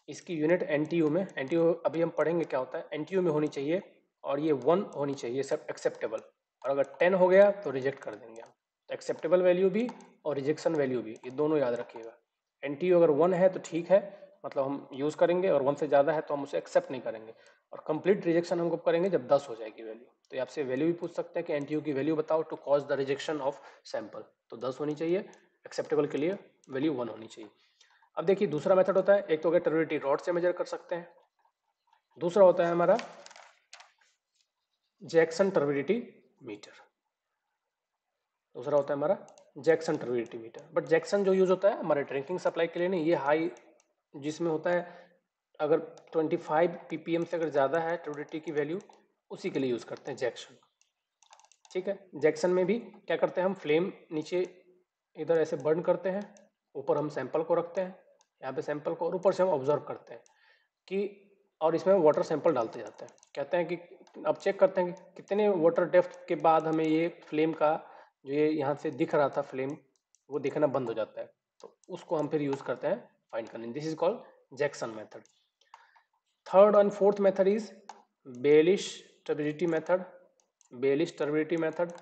इसकी यूनिट NTU में, NTU अभी हम पढ़ेंगे क्या होता है, NTU में होनी चाहिए और ये 1 होनी चाहिए सब एक्सेप्टेबल, और अगर 10 हो गया तो रिजेक्ट कर देंगे हम। तो एक्सेप्टेबल वैल्यू भी और रिजेक्शन वैल्यू भी, ये दोनों याद रखिएगा। NTU अगर 1 है तो ठीक है, मतलब हम यूज़ करेंगे, और 1 से ज़्यादा है तो हम उसे एक्सेप्ट नहीं करेंगे, और कंप्लीट रिजेक्शन हम कब करेंगे, जब 10 हो जाएगी वैल्यू। तो ये आपसे वैल्यू भी पूछ सकते हैं कि NTU की वैल्यू बताओ to cause the rejection of sample, तो 10 होनी चाहिए, एक्सेप्टेबल के लिए वैल्यू 1 होनी चाहिए। अब देखिए दूसरा मेथड होता है, एक तो अगर टर्बिडिटी रॉड से मेजर कर सकते हैं, दूसरा होता है हमारा जैक्सन टर्बिडिटी मीटर। दूसरा होता है हमारा Jackson turbidity metre, but Jackson जो यूज होता है हमारे ड्रिंकिंग सप्लाई के लिए नहीं, ये हाई जिसमें होता है अगर 25 ppm से अगर ज़्यादा है टर्बिडिटी की वैल्यू, उसी के लिए यूज़ करते हैं जैक्सन। ठीक है, जैक्सन में भी क्या करते हैं हम, फ्लेम नीचे इधर ऐसे बर्न करते हैं, ऊपर हम सैंपल को रखते हैं, यहाँ पे सैंपल को, और ऊपर से हम ऑब्जर्व करते हैं कि, और इसमें वाटर सैंपल डालते जाते हैं। कहते हैं कि अब चेक करते हैं कि कितने वाटर डेप्थ के बाद हमें ये फ्लेम का जो ये यहाँ से दिख रहा था फ्लेम, वो दिखना बंद हो जाता है, तो उसको हम फिर यूज़ करते हैं फाइंड करने। This is called Jackson method. Third and fourth method is Baylis turbidity method, Baylis turbidity method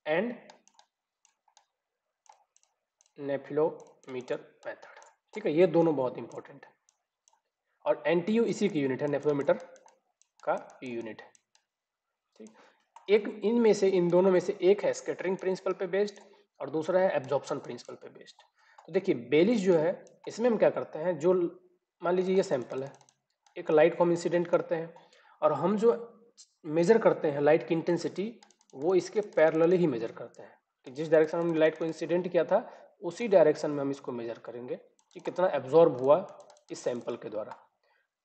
and nephelometer method. ठीक है, ये दोनों बहुत इंपॉर्टेंट है, और NTU इसी की यूनिट है, नेफ्लोमीटर का यूनिट है। ठीक, एक इनमें से, इन दोनों में से एक है स्कैटरिंग प्रिंसिपल पे बेस्ड और दूसरा है एब्जॉर्प्शन प्रिंसिपल पे बेस्ड। तो देखिए बेलिश जो है, इसमें हम क्या करते हैं, जो मान लीजिए ये सैंपल है, एक लाइट को हम इंसिडेंट करते हैं, और हम जो मेजर करते हैं लाइट की इंटेंसिटी, वो इसके पैरेलली ही मेजर करते हैं कि जिस डायरेक्शन में हमने लाइट को इंसिडेंट किया था उसी डायरेक्शन में हम इसको मेजर करेंगे कि कितना एब्जॉर्ब हुआ इस सैंपल के द्वारा।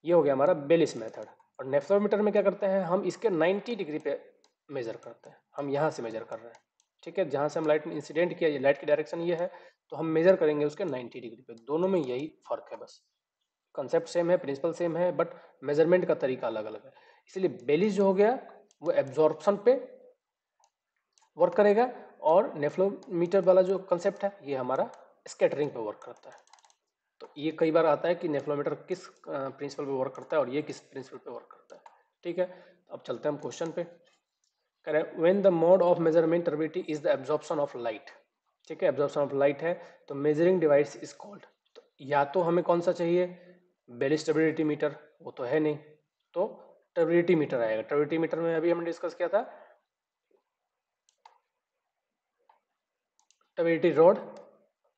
ये हो गया हमारा बेलिस मेथड। और नेफ्लोमीटर में क्या करते हैं, हम इसके 90 डिग्री पे मेजर करते हैं, हम यहाँ से मेजर कर रहे हैं। ठीक है, जहाँ से हम लाइट इंसिडेंट किया, ये लाइट की डायरेक्शन ये है, तो हम मेजर करेंगे उसके 90 डिग्री पे। दोनों में यही फर्क है, बस कंसेप्ट सेम है, प्रिंसिपल सेम है, बट मेजरमेंट का तरीका अलग अलग है। इसलिए बेलिस जो हो गया वो एब्जॉर्प्शन पे वर्क करेगा, और नेफ्लोमीटर वाला जो कंसेप्ट है ये हमारा स्कैटरिंग पे वर्क करता है। तो ये कई बार आता है कि नेफ्लोमीटर किस प्रिंसिपल पे वर्क करता है और ये किस प्रिंसिपल पे वर्क करता है। ठीक है, अब चलते हैं हम क्वेश्चन पे। When the mode of measurement turbidity is the absorption of light, ठीक है, एब्जॉर्प्शन ऑफ लाइट है तो मेजरिंग डिवाइस इज कॉल्ड। तो या तो हमें कौन सा चाहिए, बेल स्टेबिलिटी मीटर, वो तो है नहीं, तो टर्बिडिटी मीटर आएगा। टर्बिडिटी मीटर में अभी हमने डिस्कस किया था टर्बिडिटी रॉड,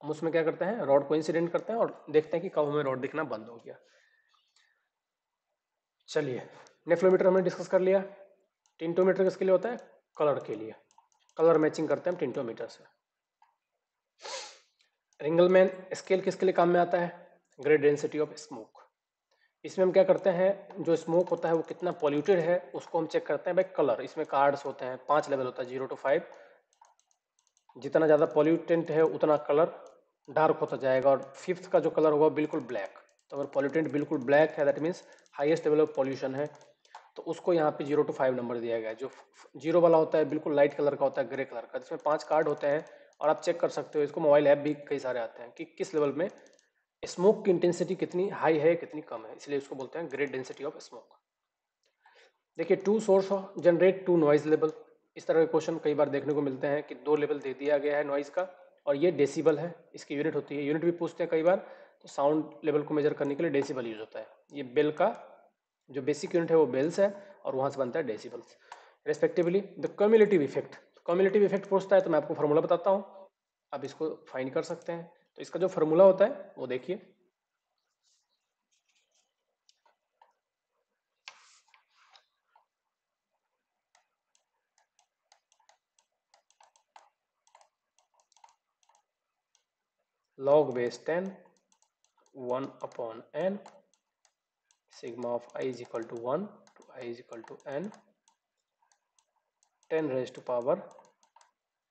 हम उसमें क्या करते हैं, रॉड को इंसिडेंट करते हैं और देखते हैं कि कब हमें रॉड दिखना बंद हो गया। चलिए, नेफ्लोमीटर हमने डिस्कस कर लिया। टिंटोमीटर किसके लिए होता है, कलर के लिए, कलर मैचिंग करते हैं हम टिंटोमीटर से। रिंगलमैन स्केल किसके लिए काम में आता है, ग्रेड डेंसिटी ऑफ स्मोक। इसमें हम क्या करते हैं, जो स्मोक होता है वो कितना पॉल्यूटेड है उसको हम चेक करते हैं बाय कलर। इसमें कार्ड्स होते हैं, 5 लेवल होता है, 0 to 5। जितना ज़्यादा पॉल्यूटेंट है उतना कलर डार्क होता जाएगा, और 5th का जो कलर होगा बिल्कुल ब्लैक। तो अगर पॉल्यूटेंट बिल्कुल ब्लैक है that means highest level of pollution है, तो उसको यहाँ पे 0 to 5 नंबर दिया गया है। जो 0 वाला होता है बिल्कुल लाइट कलर का होता है, ग्रे कलर का, जिसमें 5 कार्ड होते हैं। और आप चेक कर सकते हो, इसको मोबाइल ऐप भी कई सारे आते हैं कि किस लेवल में स्मोक की इंटेंसिटी कितनी हाई है कितनी कम है, इसलिए उसको बोलते हैं ग्रेड डेंसिटी ऑफ स्मोक। देखिए, two source generate two noise level, इस तरह के क्वेश्चन कई बार देखने को मिलते हैं कि 2 लेवल दे दिया गया है नॉइज का, और ये डेसिबल है, इसकी यूनिट होती है, यूनिट भी पूछते हैं कई बार। तो साउंड लेवल को मेजर करने के लिए डेसिबल यूज होता है। ये बेल का जो बेसिक यूनिट है वो बेल्स है, और वहां से बनता है decibels respectively. The cumulative effect, cumulative effect पूछता है तो मैं आपको फॉर्मूला बताता हूँ, आप इसको फाइंड कर सकते हैं। तो इसका जो फॉर्मूला होता है वो देखिए, log base 10 1 upon n sigma of I is equal to 1 to I is equal to n 10 raised to power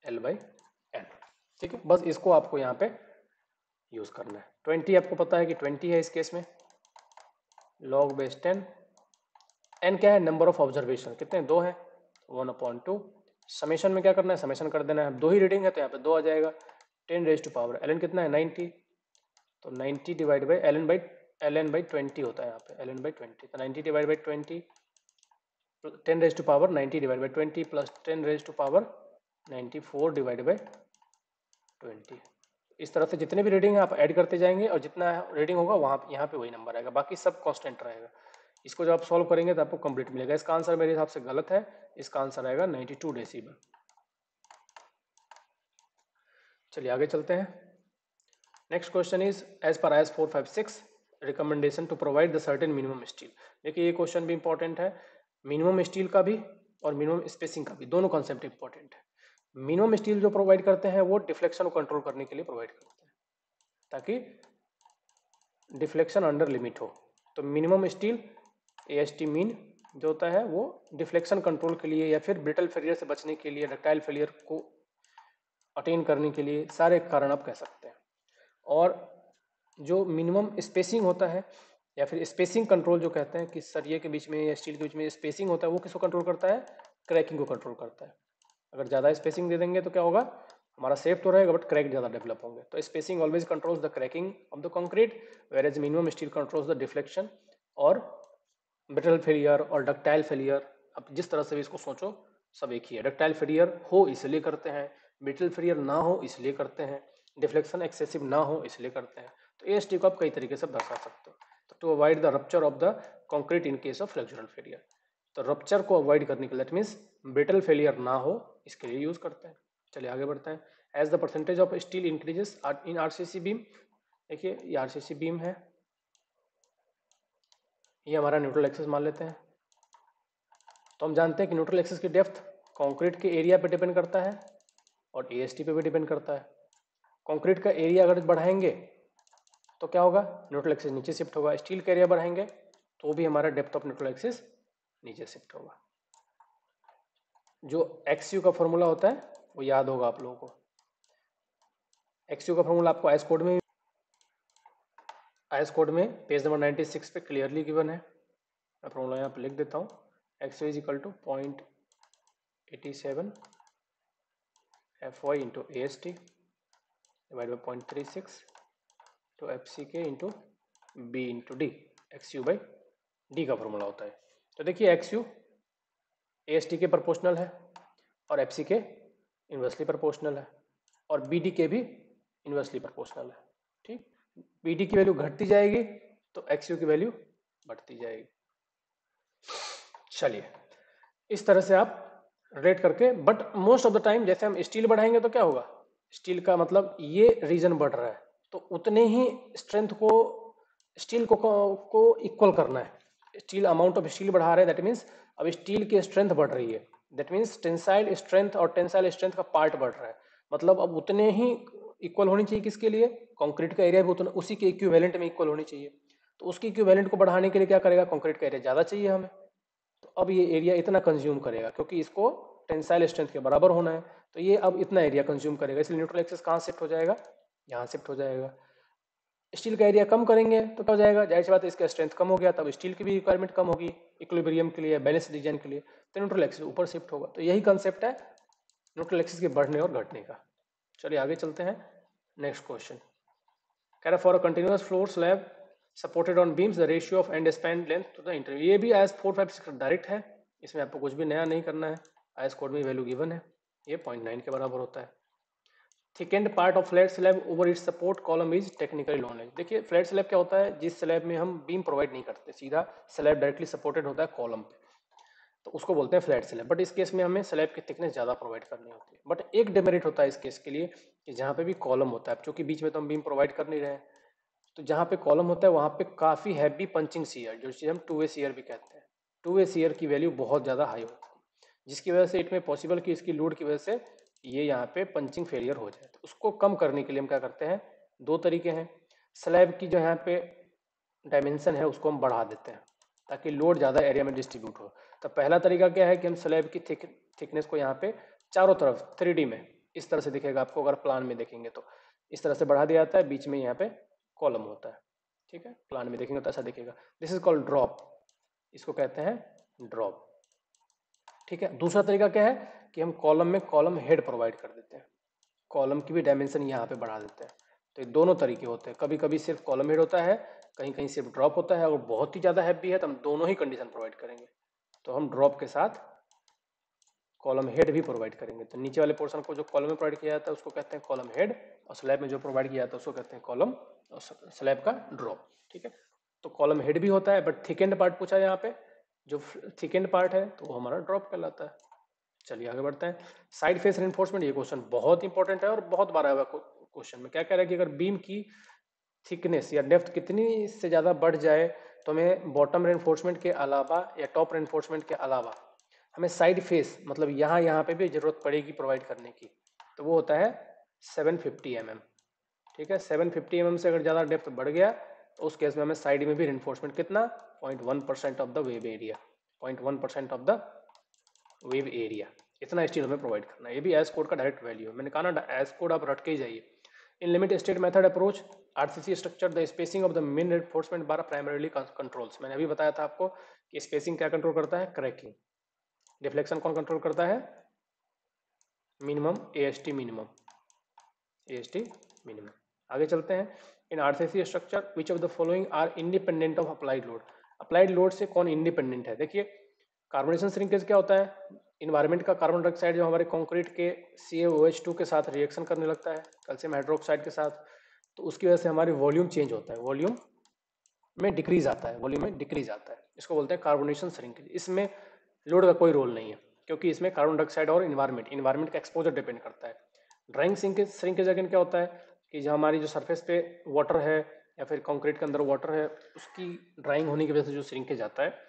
L by n। ठीक है, बस इसको आपको यहाँ पे यूज करना है। 20 आपको पता है कि 20 है इस केस में, log base 10, n क्या है, नंबर ऑफ ऑब्जर्वेशन कितने, 2 है, 1/2। समेशन में क्या करना है, समेशन कर देना है, 2 ही रीडिंग है तो यहाँ पे 2 आ जाएगा। 10 रेज टू पावर ln कितना है, 90, तो 90 डिवाइड बाई ln बाई 20 होता है यहाँ पे, ln बाई 20, तो 90 divide by 20, 10 raise to power 90 divide by 20 plus 10 raise to power 94 divide by 20। इस तरह से जितने भी रीडिंग है आप ऐड करते जाएंगे, और जितना रीडिंग होगा वहाँ यहाँ पे वही नंबर आएगा, बाकी सब कांस्टेंट रहेगा। इसको जब आप सॉल्व करेंगे तो आपको कंप्लीट मिलेगा। इसका आंसर मेरे हिसाब से गलत है, इसका आंसर आएगा 92 डेसिबल। चलिए आगे चलते हैं। Next question is as per IS 456 recommendation to provide the certain minimum steel. देखिए ये क्वेश्चन भी इंपॉर्टेंट है, मिनिमम स्टील का भी और मिनिमम स्पेसिंग का भी, दोनों कॉन्सेप्ट इंपॉर्टेंट है। मिनिमम स्टील जो प्रोवाइड करते हैं वो डिफ्लेक्शन को कंट्रोल करने के लिए प्रोवाइड करते हैं, ताकि डिफ्लेक्शन अंडर लिमिट हो। तो मिनिमम स्टील AST मीन जो होता है वो डिफ्लेक्शन कंट्रोल के लिए, या फिर ब्रिटल फेलियर से बचने के लिए, डक्टाइल फेलियर को अटेन करने के लिए, सारे कारण आप कह सकते हैं। और जो मिनिमम स्पेसिंग होता है, या फिर स्पेसिंग कंट्रोल जो कहते हैं कि सरिये के बीच में या स्टील के बीच में स्पेसिंग होता है, वो किसको कंट्रोल करता है, क्रैकिंग को कंट्रोल करता है। अगर ज़्यादा स्पेसिंग दे देंगे तो क्या होगा, हमारा सेफ तो रहेगा बट क्रैक ज़्यादा डेवलप होंगे। तो spacing always controls the cracking of the concrete, whereas minimum steel controls the deflection और ब्रिटल फेलियर और डक्टाइल फेलियर। अब जिस तरह से भी इसको सोचो सब एक ही है। डक्टाइल फेलियर हो इसलिए करते हैं, ब्रिटल फेलियर ना हो इसलिए करते हैं, डिफ्लेक्शन एक्सेसिव ना हो इसलिए करते हैं। तो AST को आप कई तरीके से दर्शा सकते हो। तो to avoid the rupture of the concrete in case of flexural failure, तो रप्चर को अवॉइड करने के लिए, दैट मीन्स ब्रिटल फेलियर ना हो, इसके लिए यूज करते हैं। चलिए आगे बढ़ते हैं। As the percentage of steel increases in RCC beam, देखिए ये RCC बीम है, ये हमारा न्यूट्रल एक्सिस मान लेते हैं। तो हम जानते हैं कि न्यूट्रल एक्सिस की डेप्थ कंक्रीट के एरिया पे डिपेंड करता है और AST पे भी डिपेंड करता है। कंक्रीट का एरिया अगर बढ़ाएंगे तो क्या होगा, न्यूट्रल एक्सिस नीचे शिफ्ट होगा। स्टील का एरिया बढ़ाएंगे तो भी हमारा डेप्थ ऑफ न्यूट्रल एक्सिस नीचे शिफ्ट होगा। जो XU का फॉर्मूला होता है वो याद होगा आप लोगों को। XU का फॉर्मूला आपको IS कोड में पेज नंबर 96 पे क्लियरली गिवन है। मैं फॉर्मूला यहाँ पे लिख देता हूँ। XU is equal to 0.87 FY into AST divide by 0.36 तो FCK into B into D, XU by D का फॉर्मूला होता है। तो देखिए XU AST के प्रोपोर्शनल है, और एफ सी के इन्वर्सली प्रोपोर्शनल है, और बी डी के भी इन्वर्सली प्रोपोर्शनल है। ठीक, बी डी की वैल्यू घटती जाएगी तो एक्स यू की वैल्यू बढ़ती जाएगी। चलिए, इस तरह से आप रेट करके, but most of the time जैसे हम स्टील बढ़ाएंगे तो क्या होगा, स्टील का मतलब ये रीजन बढ़ रहा है तो उतने ही स्ट्रेंथ को स्टील को इक्वल करना है। स्टील अमाउंट ऑफ स्टील बढ़ा रहे हैं, दैट मीन्स अब स्टील की स्ट्रेंथ बढ़ रही है, दैट मीन्स टेंसाइल स्ट्रेंथ और टेंसाइल स्ट्रेंथ का पार्ट बढ़ रहा है, मतलब अब उतने ही इक्वल होनी चाहिए। किसके लिए, कंक्रीट का एरिया भी उतना उसी के इक्विवेलेंट में इक्वल होनी चाहिए। तो उसकी इक्विवेलेंट को बढ़ाने के लिए क्या करेगा, कंक्रीट का एरिया ज़्यादा चाहिए हमें, तो अब ये एरिया इतना कंज्यूम करेगा क्योंकि इसको टेंसाइल स्ट्रेंथ के बराबर होना है, तो ये अब इतना एरिया कंज्यूम करेगा, इसलिए न्यूट्रल एक्सिस कहाँ शिफ्ट हो जाएगा, यहाँ शिफ्ट हो जाएगा। स्टील का एरिया कम करेंगे तो क्या हो जाएगा, जाहिर सी बात है इसका स्ट्रेंथ कम हो गया, तब स्टील की भी रिक्वायरमेंट कम होगी इक्विलिब्रियम के लिए, बैलेंस डिजाइन के लिए, तो न्यूट्रल एक्सिस ऊपर शिफ्ट होगा। तो यही कंसेप्ट है न्यूट्रल एक्सिस के बढ़ने और घटने का। चलिए आगे चलते हैं, नेक्स्ट क्वेश्चन कह रहा for a continuous floor slab supported on beams the ratio of end span length to the interview. ये भी एज 4, 5, 6 डायरेक्ट है, इसमें आपको कुछ भी नया नहीं करना है, एज कोड में वैल्यू गिवन है, ये 0.9 के बराबर होता है। Thickened part of flat slab over it's support column is technically non. देखिए फ्लैट स्लैब क्या होता है, जिस स्लैब में हम बीम प्रोवाइड नहीं करते, सीधा स्लैब डायरेक्टली सपोर्टेड होता है कॉलम पे, तो उसको बोलते हैं फ्लैट स्लैब। बट इस केस में हमें स्लैब की थिकनेस ज़्यादा प्रोवाइड करनी होती है। बट एक डिमेरिट होता है इस केस के लिए कि जहाँ पे भी कॉलम होता है, क्योंकि बीच में तो हम बीम प्रोवाइड कर नहीं रहे हैं, तो जहाँ पे कॉलम होता है वहाँ पे काफ़ी हैवी पंचिंग सीयर, जो चीज़ हम 2 वे सीयर भी कहते हैं, 2 वे सीयर की वैल्यू बहुत ज़्यादा हाई होती है, जिसकी वजह से इट में पॉसिबल कि इसकी लोड की वजह से ये यहाँ पे पंचिंग फेलियर हो जाए। तो उसको कम करने के लिए हम क्या करते हैं, दो तरीके हैं। स्लैब की जो यहाँ पे डायमेंशन है उसको हम बढ़ा देते हैं ताकि लोड ज़्यादा एरिया में डिस्ट्रीब्यूट हो। तो पहला तरीका क्या है कि हम स्लैब की थिकनेस को यहाँ पे चारों तरफ 3D में इस तरह से दिखेगा आपको, अगर प्लान में देखेंगे तो इस तरह से बढ़ा दिया जाता है, बीच में यहाँ पे कॉलम होता है। ठीक है, प्लान में देखेंगे तो ऐसा दिखेगा, दिस इज कॉल्ड ड्रॉप, इसको कहते हैं ड्रॉप। ठीक है, दूसरा तरीका क्या है कि हम कॉलम में कॉलम हेड प्रोवाइड कर देते हैं, कॉलम की भी डायमेंशन यहाँ पे बढ़ा देते हैं। तो ये दोनों तरीके होते हैं, कभी कभी सिर्फ कॉलम हेड होता है, कहीं कहीं सिर्फ ड्रॉप होता है, अगर बहुत ही ज़्यादा हैवी है तो हम दोनों ही कंडीशन प्रोवाइड करेंगे। तो हम ड्रॉप के साथ कॉलम हेड भी प्रोवाइड करेंगे। तो नीचे वाले पोर्शन को जो कॉलम में प्रोवाइड किया जाता है उसको कहते हैं कॉलम हेड, और स्लैब में जो प्रोवाइड किया जाता है उसको कहते हैं कॉलम और स्लैब का ड्रॉप। ठीक है, तो कॉलम हेड भी होता है, बट थिकेंड पार्ट पूछा है यहाँ पे, जो थिकेंड पार्ट है तो वो हमारा ड्रॉप कहलाता है। चलिए आगे बढ़ते हैं, साइड फेस रेनफोर्समेंट। ये क्वेश्चन बहुत इंपॉर्टेंट है और बहुत बार आया हुआ क्वेश्चन में। क्या कह रहा है कि अगर बीम की थिकनेस या डेप्थ कितनी से ज़्यादा बढ़ जाए तो हमें बॉटम रेनफोर्समेंट के अलावा या टॉप रेनफोर्समेंट के अलावा हमें साइड फेस, मतलब यहाँ पे भी जरूरत पड़ेगी प्रोवाइड करने की, तो वो होता है 750 mm। ठीक है, 750 mm से अगर ज़्यादा डेप्थ बढ़ गया तो उस केस में हमें साइड में भी रेनफोर्समेंट कितना, 0.1% of the wave area, 0.1% of the wave area, इतना स्टील हमें प्रोवाइड करना है। ये भी एज कोड का डायरेक्ट वैल्यू है, मैंने कहा ना एज कोड आप रट के ही जाइए। इन limit state method approach RCC structure the spacing of the main reinforcement bar primarily controls. मैंने अभी बताया था आपको कि स्पेसिंग क्या कंट्रोल करता है, क्रैकिंग। डिफ्लेक्शन कौन कंट्रोल करता है, minimum AST minimum, AST minimum. आगे चलते हैं, in RCC structure which of the following are independent of applied load. Applied load से कौन इंडिपेंडेंट है, देखिए कार्बोनेशन श्रिंकेज क्या होता है, इन्वायरमेंट का कार्बन डाइऑक्साइड जो हमारे कंक्रीट के CaOH2 के साथ रिएक्शन करने लगता है कैल्शियम हाइड्रोक्साइड के साथ, तो उसकी वजह से हमारी वॉल्यूम चेंज होता है, वॉल्यूम में डिक्रीज आता है, वॉल्यूम में डिक्रीज आता है, इसको बोलते हैं कार्बोनेशन श्रिंकेज। इसमें लोड का कोई रोल नहीं है क्योंकि इसमें कार्बन डाइऑक्साइड और इन्वायरमेंट का एक्सपोजर डिपेंड करता है। ड्राइंग श्रिंकेज अगेन क्या होता है कि जो हमारी जो सरफेस पे वाटर है या फिर कंक्रीट के अंदर वाटर है, उसकी ड्राइंग होने की वजह से जो श्रिंकेज आता है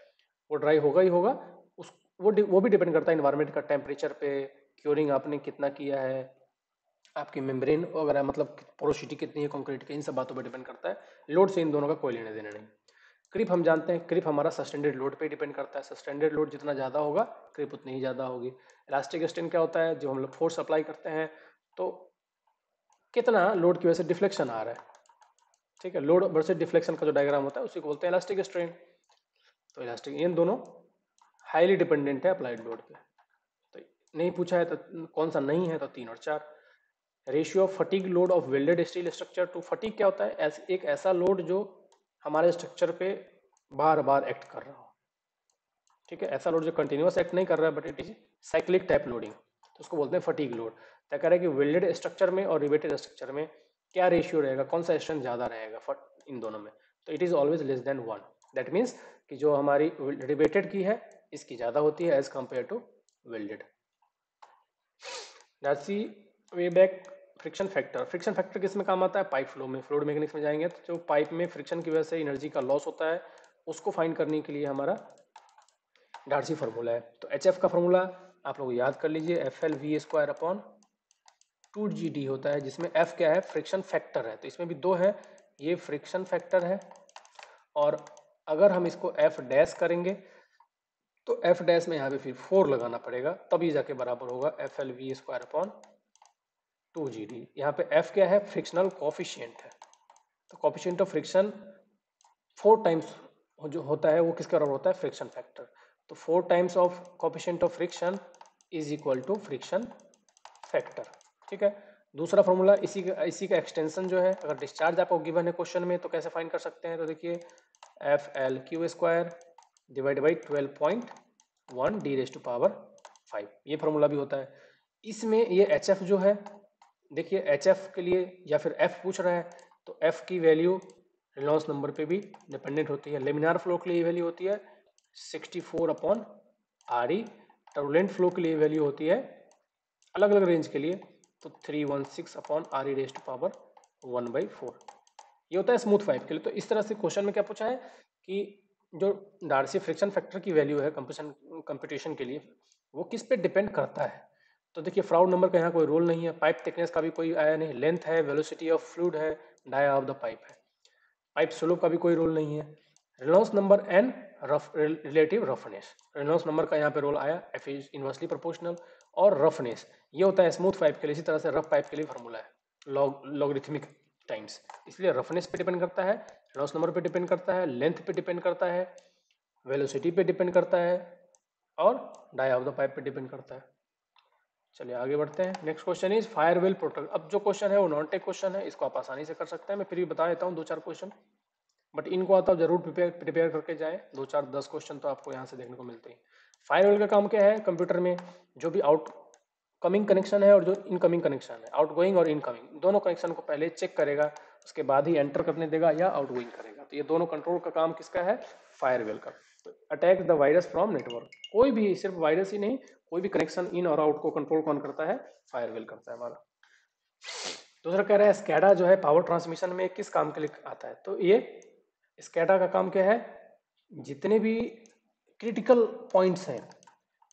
वो ड्राई होगा ही होगा, उस वो भी डिपेंड करता है इन्वायरमेंट का टेम्परेचर पे, क्योरिंग आपने कितना किया है, आपकी मेम्ब्रेन वगैरह मतलब पोरोसिटी कितनी है कंक्रीट की, इन सब बातों पर डिपेंड करता है। लोड से इन दोनों का कोई लेने देना नहीं। क्रिप हम जानते हैं, क्रिप हमारा सस्टेंडेड लोड पे डिपेंड करता है, सस्टेंडेड लोड जितना ज़्यादा होगा क्रिप उतनी ही ज़्यादा होगी। इलास्टिक स्ट्रेन क्या होता है, जो हम लोग फोर्स अप्लाई करते हैं तो कितना लोड की वजह से डिफ्लेक्शन आ रहा है। ठीक है, लोड वर्सेस डिफ्लेक्शन का जो डायग्राम होता है उसी को बोलते हैं इलास्टिक स्ट्रेन। तो इलास्टिक इन दोनों हाईली डिपेंडेंट है अप्लाइड लोड पे। तो नहीं पूछा है तो कौन सा नहीं है, तो 3 और 4। Ratio of fatigue load of welded steel structure to fatigue क्या होता है, एक ऐसा लोड जो हमारे स्ट्रक्चर पे बार बार एक्ट कर रहा हो। ठीक है, ऐसा लोड जो कंटिन्यूअस एक्ट नहीं कर रहा है but it is cyclic type loading. तो उसको बोलते हैं फटीग लोड। तो कह रहा है कि वेल्डेड स्ट्रक्चर में और रिवेटेड स्ट्रक्चर में क्या रेशियो रहेगा, कौन सा स्ट्रेंथ ज़्यादा रहेगा इन दोनों में। तो it is always less than 1। That means कि जो हमारी रिवेटेड की है इसकी ज़्यादा होती है as compare to welded. That's the way back friction factor. Friction factor किस में काम आता है, पाइप फ्लो में। फ्लूइड मैकेनिक्स में जाएंगे तो जो पाइप में फ्रिक्शन की वजह से एनर्जी का लॉस होता है उसको फाइंड करने के लिए हमारा डार्सी फार्मूला है। तो एच एफ का फार्मूला आप लोग याद कर लीजिए, F L V square upon 2GD होता है, जिसमें एफ क्या है, फ्रिक्शन फैक्टर है। तो इसमें भी दो है, ये फ्रिक्शन फैक्टर है और अगर हम इसको एफ डैश करेंगे तो एफ डैश में यहाँ पे फिर 4 लगाना पड़ेगा, तभी जाके बराबर होगा F L V square upon 2GD। यहाँ पे एफ क्या है, फ्रिक्शनल कोफिशिएंट है। तो कोफिशिएंट ऑफ फ्रिक्शन 4 टाइम्स जो होता है वो किसके बराबर होता है, फ्रिक्शन फैक्टर। तो 4 times of coefficient of friction is equal to friction factor. ठीक है। दूसरा फॉर्मूला इसी का एक्सटेंशन जो है, अगर डिस्चार्ज आपको गिवन है क्वेश्चन में तो कैसे फाइंड कर सकते हैं, तो देखिए F L Q square divide by 12.1 D raise to power 5, ये फॉर्मूला भी होता है। इसमें ये एच एफ जो है, देखिए एच एफ के लिए या फिर एफ पूछ रहा है तो एफ की वैल्यू रेनॉल्ड्स नंबर पे भी डिपेंडेंट होती है। लेमिनार फ्लो के लिए वैल्यू होती है 64 अपॉन आर ई। टर्बुलेंट फ्लो के लिए वैल्यू होती है अलग अलग रेंज के लिए तो 316 upon R E raise to power 1/4। ये होता है स्मूथ पाइप के लिए। तो इस तरह से क्वेश्चन में क्या पूछा है कि जो डार्सी फ्रिक्शन फैक्टर की वैल्यू है कंपटीशन के लिए वो किस पे डिपेंड करता है। तो देखिए फ्राउड नंबर का यहाँ कोई रोल नहीं है, पाइप थिकनेस का भी कोई आया नहीं, लेंथ है, वेलोसिटी ऑफ फ्लूइड है, डाया ऑफ द पाइप है, पाइप स्लोप का भी कोई रोल नहीं है। Reynolds number and relative roughness, Reynolds number का यहाँ पे रोल आया, एफ इज इनवर्सली प्रोपोर्शनल, और रफनेस ये होता है स्मूथ पाइप के लिए। इसी तरह से रफ पाइप के लिए फार्मूला है लॉगरिथमिक टाइम्स, इसलिए रफनेस पे डिपेंड करता है, रेनॉल्ड्स नंबर पे डिपेंड करता है, लेंथ पे डिपेंड करता है, वेलोसिटी पे डिपेंड करता है और डाया ऑफ द पाइप पे डिपेंड करता है। चलिए आगे बढ़ते हैं। Next question is firewall protect. अब जो क्वेश्चन है वो नॉन टेक क्वेश्चन है, इसको आप आसानी से कर सकते हैं। मैं फिर भी बता देता हूँ 2-4 क्वेश्चन, बट इनको आता जरूर प्रिपेयर करके जाएं। 2-4-10 क्वेश्चन तो आपको यहाँ से देखने को मिलते हैं। फायरवेल का काम क्या है, कंप्यूटर में जो भी आउट कमिंग कनेक्शन है और जो इनकमिंग कनेक्शन है, आउटगोइंग और इनकमिंग दोनों कनेक्शन को पहले चेक करेगा, उसके बाद ही एंटर करने देगा या आउटगोइंग करेगा। तो ये दोनों कंट्रोल का काम किसका है, फायरवेल का। तो attack the virus from network, कोई भी, सिर्फ वायरस ही नहीं, कोई भी कनेक्शन इन और आउट को कंट्रोल कौन करता है, फायरवेल करता है हमारा। दूसरा कह रहा है स्कैडा जो है पावर ट्रांसमिशन में किस काम के लिए आता है। तो ये स्कैडा का काम क्या है, जितने भी क्रिटिकल पॉइंट्स हैं,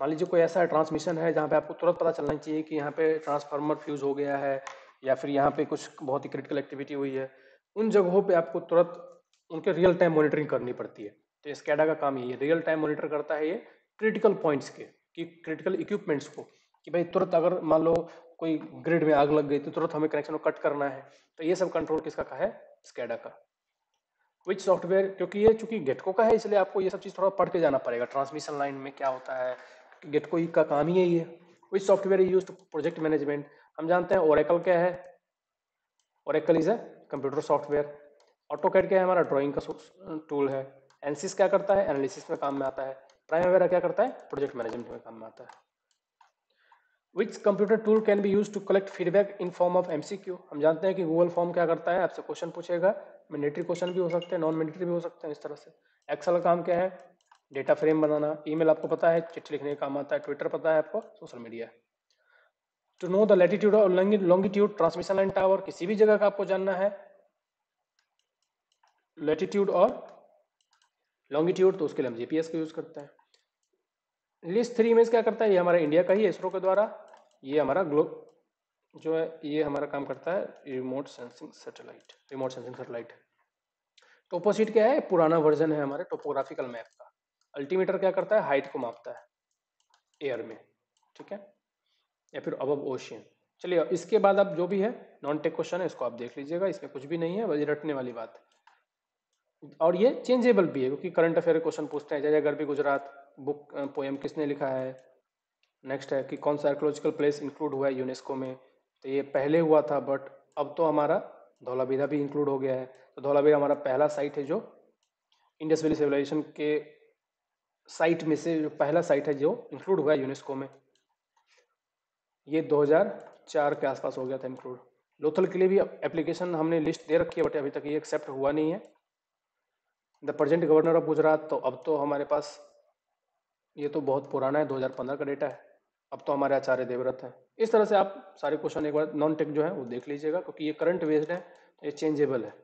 मान लीजिए कोई ऐसा ट्रांसमिशन है जहाँ पे आपको तुरंत पता चलना चाहिए कि यहाँ पे ट्रांसफार्मर फ्यूज हो गया है या फिर यहाँ पे कुछ बहुत ही क्रिटिकल एक्टिविटी हुई है, उन जगहों पे आपको तुरंत उनके रियल टाइम मॉनिटरिंग करनी पड़ती है। तो स्कैडा का काम ये रियल टाइम मॉनिटर करता है ये क्रिटिकल पॉइंट्स के, कि क्रिटिकल इक्विपमेंट्स को, कि भाई तुरंत अगर मान लो कोई ग्रिड में आग लग गई तो तुरंत हमें कनेक्शन को कट करना है। तो ये सब कंट्रोल किसका का है, स्कैडा का। विच सॉफ्टवेयर, क्योंकि ये चूंकि गेटको का है इसलिए आपको ये सब चीज़ थोड़ा पढ़ के जाना पड़ेगा, ट्रांसमिशन लाइन में क्या होता है, गेटको का काम ही है ये। Which software use to project management, हम जानते हैं ओरेकल क्या है, Oracle is a computer software. AutoCAD क्या है, हमारा ड्राइंग का टूल है। एनसिस क्या करता है, एनालिसिस में काम में आता है। प्राइमवेरा क्या करता है, प्रोजेक्ट मैनेजमेंट में काम में आता है। Which computer tool can be use to collect feedback in form of MCQ, हम जानते हैं कि गूगल फॉर्म क्या करता है, आपसे क्वेश्चन पूछेगा, मैंडेटरी क्वेश्चन भी हो सकते हैं, नॉन मैंडेटरी भी हो सकते हैं, इस तरह से। एक्सेल का काम क्या है, डेटा फ्रेम बनाना। ईमेल आपको पता है, चिट्ठी लिखने का काम आता है। ट्विटर पता है आपको, social media. To know the latitude और लॉन्गिट्यूड ट्रांसमिशन लाइन टावर, किसी भी जगह का आपको जानना है लैटिट्यूड और लॉन्गिट्यूड तो उसके लिए हम जीपीएस का यूज करते हैं। लिस्ट 3 इमेज क्या करता है, ये हमारा इंडिया का ही है, इसरो के द्वारा। ये हमारा ग्लोब जो है ये हमारा काम करता है remote sensing satellite, remote sensing satellite. Toposheet क्या है, पुराना वर्जन है हमारे टोपोग्राफिकल मैप का। अल्टीमीटर क्या करता है, हाइट को मापता है एयर में, ठीक है, या फिर अबव ओशियन। चलिए इसके बाद अब जो भी है नॉन टेक क्वेश्चन है इसको आप देख लीजिएगा, इसमें कुछ भी नहीं है, बस रटने वाली बात। और ये चेंजेबल भी है क्योंकि करंट अफेयर क्वेश्चन पूछते हैं, जय गर्भी गुजरात बुक पोएम किसने लिखा है। नेक्स्ट है कि कौन सा आर्कोलॉजिकल प्लेस इंक्लूड हुआ है यूनेस्को में, तो ये पहले हुआ था बट अब तो हमारा धौलावीरा भी इंक्लूड हो गया है। तो धौलावीरा हमारा पहला साइट है जो इंडस वैली सिविलाइजेशन के साइट में से जो पहला साइट है जो इंक्लूड हुआ है यूनेस्को में। ये 2004 के आसपास हो गया था इंक्लूड। लोथल के लिए भी एप्लीकेशन हमने लिस्ट दे रखी है, बट अभी तक ये एक्सेप्ट हुआ नहीं है। The present governor of Gujarat, तो अब तो हमारे पास, ये तो बहुत पुराना है, 2015 का डेटा है। अब तो हमारे आचार्य देवव्रत है। इस तरह से आप सारे क्वेश्चन एक बार नॉन टेक जो है वो देख लीजिएगा, क्योंकि ये करंट बेस्ड है, तो ये चेंजेबल है।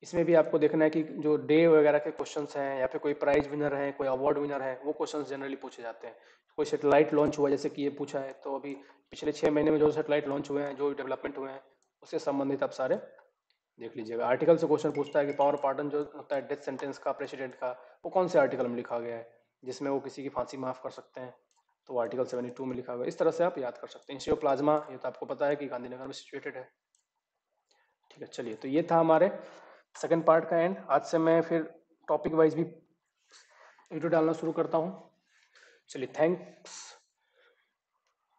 इसमें भी आपको देखना है कि जो डे वगैरह के क्वेश्चंस हैं, या फिर कोई प्राइज विनर है, कोई अवार्ड विनर है, वो क्वेश्चंस जनरली पूछे जाते हैं। कोई सेटेलाइट लॉन्च हुआ, जैसे कि ये पूछा है, तो अभी पिछले 6 महीने में जो सेटेलाइट लॉन्च हुए हैं, जो डेवलपमेंट हुए हैं, उससे संबंधित आप सारे देख लीजिएगा। आर्टिकल से क्वेश्चन पूछता है कि पावर पार्डन जो होता है डेथ सेंटेंस का प्रेसिडेंट का, वो कौन से आर्टिकल में लिखा गया है, जिसमें वो किसी की फांसी माफ कर सकते हैं, तो आर्टिकल 72 में लिखा हुआ है। इस तरह से आप याद कर सकते हैं। इंस्टीट्यूट ऑफ प्लाज्मा, ये तो आपको पता है कि गांधीनगर में सिचुएटेड है। ठीक है, चलिए, तो ये था हमारे सेकंड पार्ट का एंड। आज से मैं फिर टॉपिक वाइज भी वीडियो डालना शुरू करता हूँ। चलिए, थैंक्स।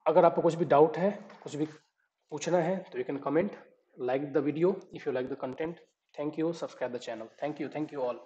अगर आपको कुछ भी डाउट है, कुछ भी पूछना है, तो you can comment, like the video if you like the content. Thank you, subscribe the channel. Thank you all.